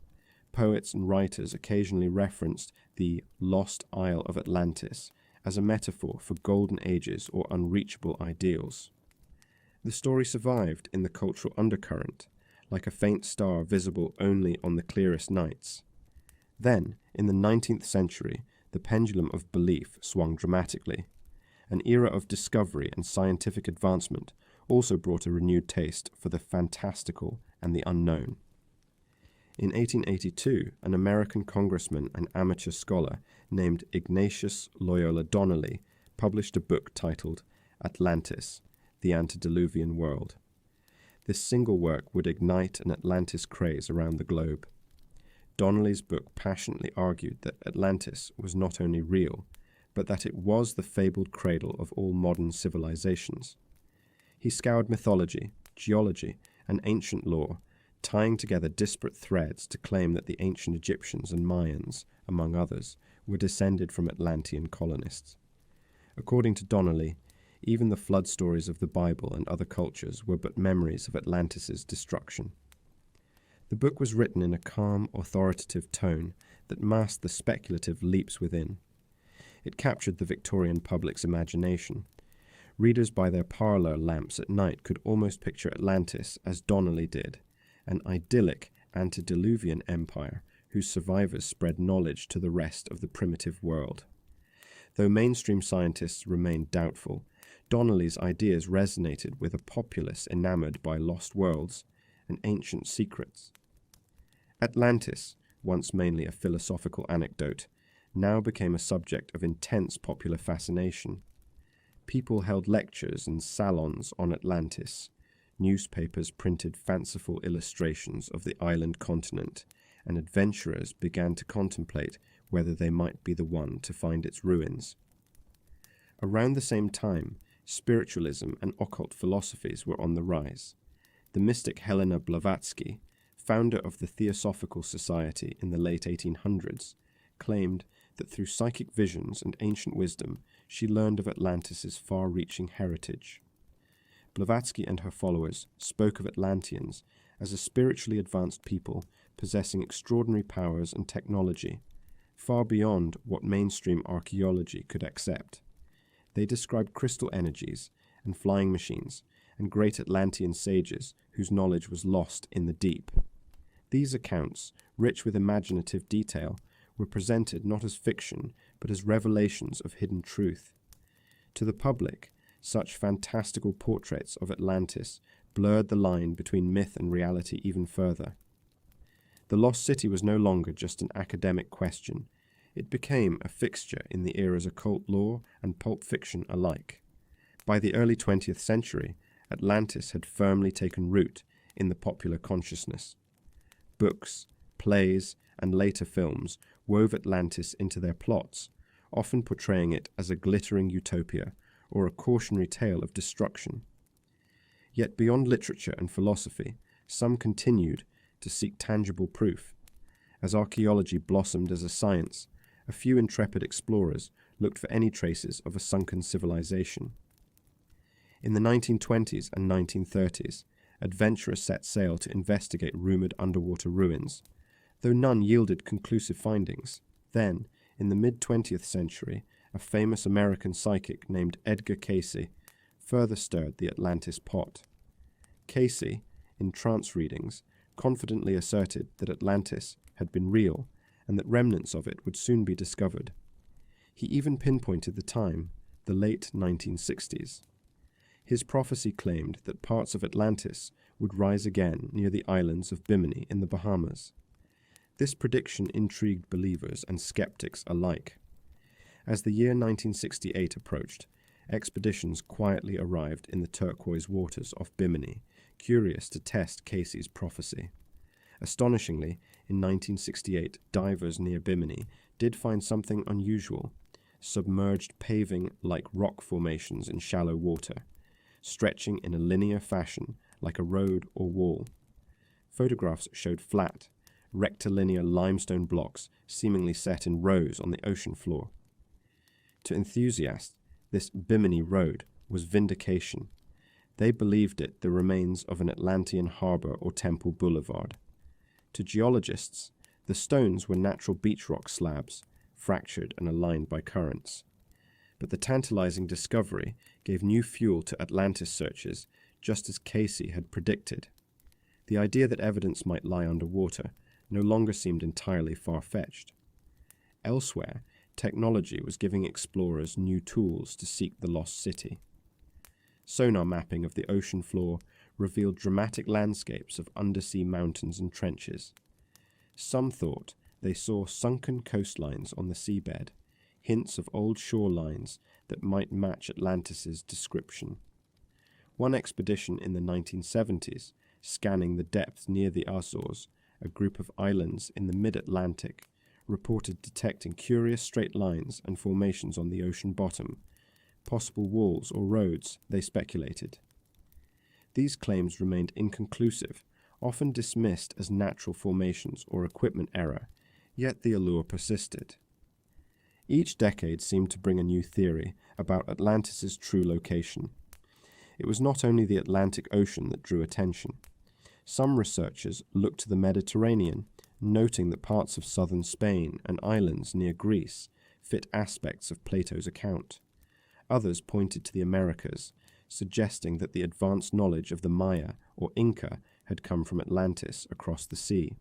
Poets and writers occasionally referenced the lost Isle of Atlantis as a metaphor for golden ages or unreachable ideals. The story survived in the cultural undercurrent, like a faint star visible only on the clearest nights. Then, in the 19th century, the pendulum of belief swung dramatically. An era of discovery and scientific advancement also brought a renewed taste for the fantastical and the unknown. In 1882, an American congressman and amateur scholar named Ignatius Loyola Donnelly published a book titled Atlantis, the Antediluvian World. This single work would ignite an Atlantis craze around the globe. Donnelly's book passionately argued that Atlantis was not only real, but that it was the fabled cradle of all modern civilizations. He scoured mythology, geology, and ancient lore, tying together disparate threads to claim that the ancient Egyptians and Mayans, among others, were descended from Atlantean colonists. According to Donnelly, even the flood stories of the Bible and other cultures were but memories of Atlantis' destruction. The book was written in a calm, authoritative tone that masked the speculative leaps within. It captured the Victorian public's imagination. Readers by their parlour lamps at night could almost picture Atlantis as Donnelly did, an idyllic antediluvian empire whose survivors spread knowledge to the rest of the primitive world. Though mainstream scientists remained doubtful, Donnelly's ideas resonated with a populace enamored by lost worlds and ancient secrets. Atlantis, once mainly a philosophical anecdote, now became a subject of intense popular fascination. People held lectures and salons on Atlantis. Newspapers printed fanciful illustrations of the island continent, and adventurers began to contemplate whether they might be the one to find its ruins. Around the same time, spiritualism and occult philosophies were on the rise. The mystic Helena Blavatsky, founder of the Theosophical Society in the late 1800s, claimed that through psychic visions and ancient wisdom she learned of Atlantis' far-reaching heritage. Blavatsky and her followers spoke of Atlanteans as a spiritually advanced people possessing extraordinary powers and technology, far beyond what mainstream archaeology could accept. They described crystal energies and flying machines and great Atlantean sages whose knowledge was lost in the deep. These accounts, rich with imaginative detail, were presented not as fiction, but as revelations of hidden truth. To the public, such fantastical portraits of Atlantis blurred the line between myth and reality even further. The lost city was no longer just an academic question. It became a fixture in the era's occult lore and pulp fiction alike. By the early 20th century, Atlantis had firmly taken root in the popular consciousness. Books, plays, and later films wove Atlantis into their plots, often portraying it as a glittering utopia or a cautionary tale of destruction. Yet beyond literature and philosophy, some continued to seek tangible proof. As archaeology blossomed as a science, a few intrepid explorers looked for any traces of a sunken civilization. In the 1920s and 1930s, adventurers set sail to investigate rumored underwater ruins, though none yielded conclusive findings. Then, in the mid-20th century, a famous American psychic named Edgar Cayce further stirred the Atlantis pot. Cayce, in trance readings, confidently asserted that Atlantis had been real and that remnants of it would soon be discovered. He even pinpointed the time, the late 1960s. His prophecy claimed that parts of Atlantis would rise again near the islands of Bimini in the Bahamas. This prediction intrigued believers and skeptics alike. As the year 1968 approached, expeditions quietly arrived in the turquoise waters of Bimini, curious to test Cayce's prophecy. Astonishingly, in 1968, divers near Bimini did find something unusual: submerged paving-like rock formations in shallow water, stretching in a linear fashion like a road or wall. Photographs showed flat, rectilinear limestone blocks seemingly set in rows on the ocean floor. To enthusiasts, this Bimini Road was vindication. They believed it the remains of an Atlantean harbor or temple boulevard. To geologists, the stones were natural beach rock slabs, fractured and aligned by currents. But the tantalizing discovery gave new fuel to Atlantis searches, just as Cayce had predicted. The idea that evidence might lie underwater no longer seemed entirely far-fetched. Elsewhere, technology was giving explorers new tools to seek the lost city. Sonar mapping of the ocean floor revealed dramatic landscapes of undersea mountains and trenches. Some thought they saw sunken coastlines on the seabed, hints of old shorelines that might match Atlantis's description. One expedition in the 1970s, scanning the depths near the Azores, a group of islands in the mid-Atlantic, reported detecting curious straight lines and formations on the ocean bottom, possible walls or roads, they speculated. These claims remained inconclusive, often dismissed as natural formations or equipment error, yet the allure persisted. Each decade seemed to bring a new theory about Atlantis's true location. It was not only the Atlantic Ocean that drew attention. Some researchers looked to the Mediterranean, noting that parts of southern Spain and islands near Greece fit aspects of Plato's account. Others pointed to the Americas, suggesting that the advanced knowledge of the Maya or Inca had come from Atlantis across the sea.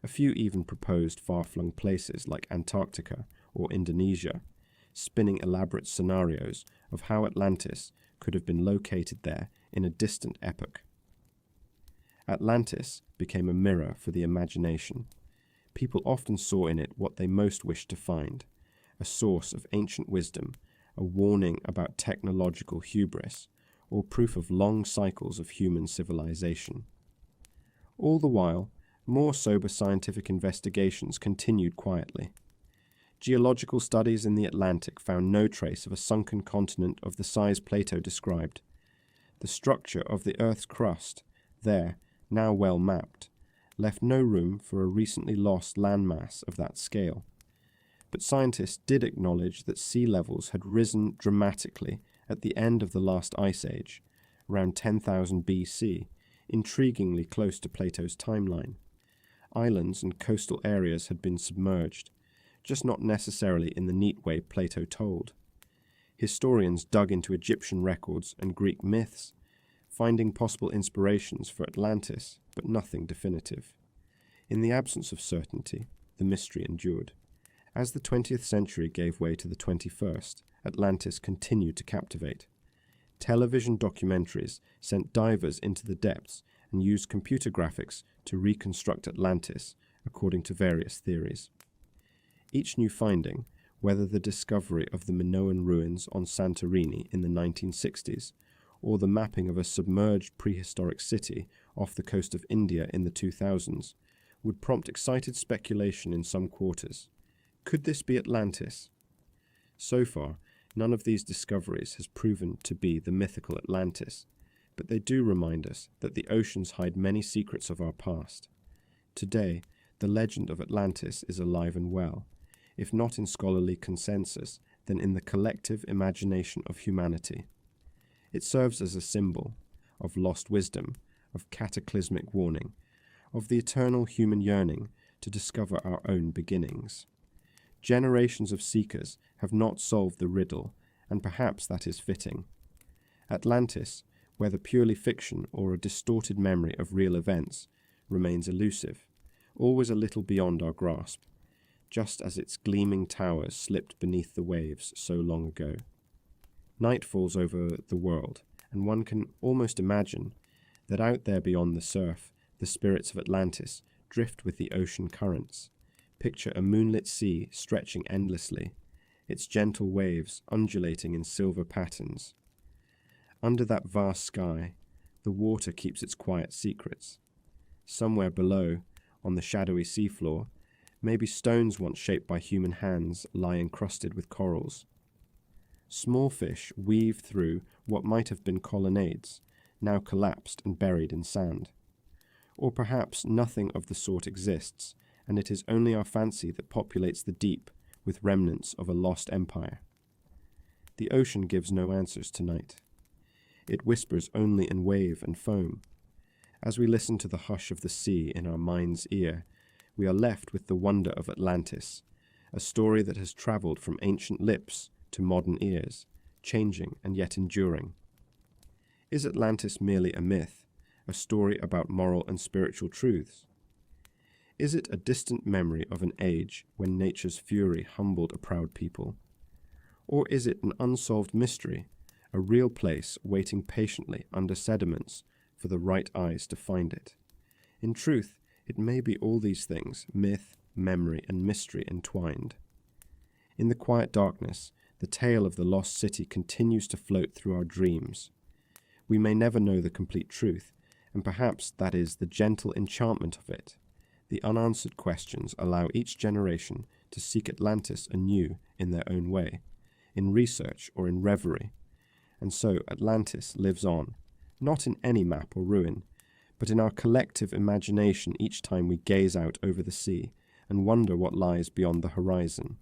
A few even proposed far-flung places like Antarctica or Indonesia, spinning elaborate scenarios of how Atlantis could have been located there in a distant epoch. Atlantis became a mirror for the imagination. People often saw in it what they most wished to find: a source of ancient wisdom, a warning about technological hubris, or proof of long cycles of human civilization. All the while, more sober scientific investigations continued quietly. Geological studies in the Atlantic found no trace of a sunken continent of the size Plato described. The structure of the Earth's crust, there, now well mapped, left no room for a recently lost landmass of that scale. But scientists did acknowledge that sea levels had risen dramatically at the end of the last ice age, around 10,000 BC, intriguingly close to Plato's timeline. Islands and coastal areas had been submerged, just not necessarily in the neat way Plato told. Historians dug into Egyptian records and Greek myths, finding possible inspirations for Atlantis, but nothing definitive. In the absence of certainty, the mystery endured. As the 20th century gave way to the 21st, Atlantis continued to captivate. Television documentaries sent divers into the depths and used computer graphics to reconstruct Atlantis according to various theories. Each new finding, whether the discovery of the Minoan ruins on Santorini in the 1960s, or the mapping of a submerged prehistoric city off the coast of India in the 2000s, would prompt excited speculation in some quarters. Could this be Atlantis? So far, none of these discoveries has proven to be the mythical Atlantis, but they do remind us that the oceans hide many secrets of our past. Today, the legend of Atlantis is alive and well, if not in scholarly consensus, then in the collective imagination of humanity. It serves as a symbol of lost wisdom, of cataclysmic warning, of the eternal human yearning to discover our own beginnings. Generations of seekers have not solved the riddle, and perhaps that is fitting. Atlantis, whether purely fiction or a distorted memory of real events, remains elusive, always a little beyond our grasp, just as its gleaming towers slipped beneath the waves so long ago. Night falls over the world, and one can almost imagine that out there beyond the surf, the spirits of Atlantis drift with the ocean currents. Picture a moonlit sea stretching endlessly, its gentle waves undulating in silver patterns. Under that vast sky, the water keeps its quiet secrets. Somewhere below, on the shadowy seafloor, maybe stones once shaped by human hands lie encrusted with corals. Small fish weave through what might have been colonnades, now collapsed and buried in sand. Or perhaps nothing of the sort exists, and it is only our fancy that populates the deep with remnants of a lost empire. The ocean gives no answers tonight. It whispers only in wave and foam. As we listen to the hush of the sea in our mind's ear, we are left with the wonder of Atlantis, a story that has travelled from ancient lips to modern ears, changing and yet enduring. Is Atlantis merely a myth, a story about moral and spiritual truths? Is it a distant memory of an age when nature's fury humbled a proud people? Or is it an unsolved mystery, a real place waiting patiently under sediments for the right eyes to find it? In truth, it may be all these things, myth, memory, and mystery entwined. In the quiet darkness, the tale of the lost city continues to float through our dreams. We may never know the complete truth, and perhaps that is the gentle enchantment of it. The unanswered questions allow each generation to seek Atlantis anew in their own way, in research or in reverie. And so Atlantis lives on, not in any map or ruin, but in our collective imagination each time we gaze out over the sea and wonder what lies beyond the horizon.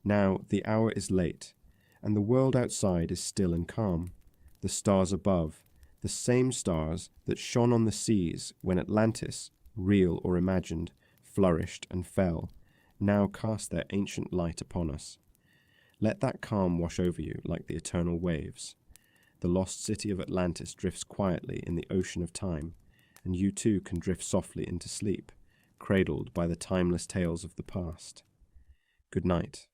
Now the hour is late, and the world outside is still and calm. The stars above, the same stars that shone on the seas when Atlantis, real or imagined, flourished and fell, now cast their ancient light upon us. Let that calm wash over you like the eternal waves. The lost city of Atlantis drifts quietly in the ocean of time, and you too can drift softly into sleep, cradled by the timeless tales of the past. Good night.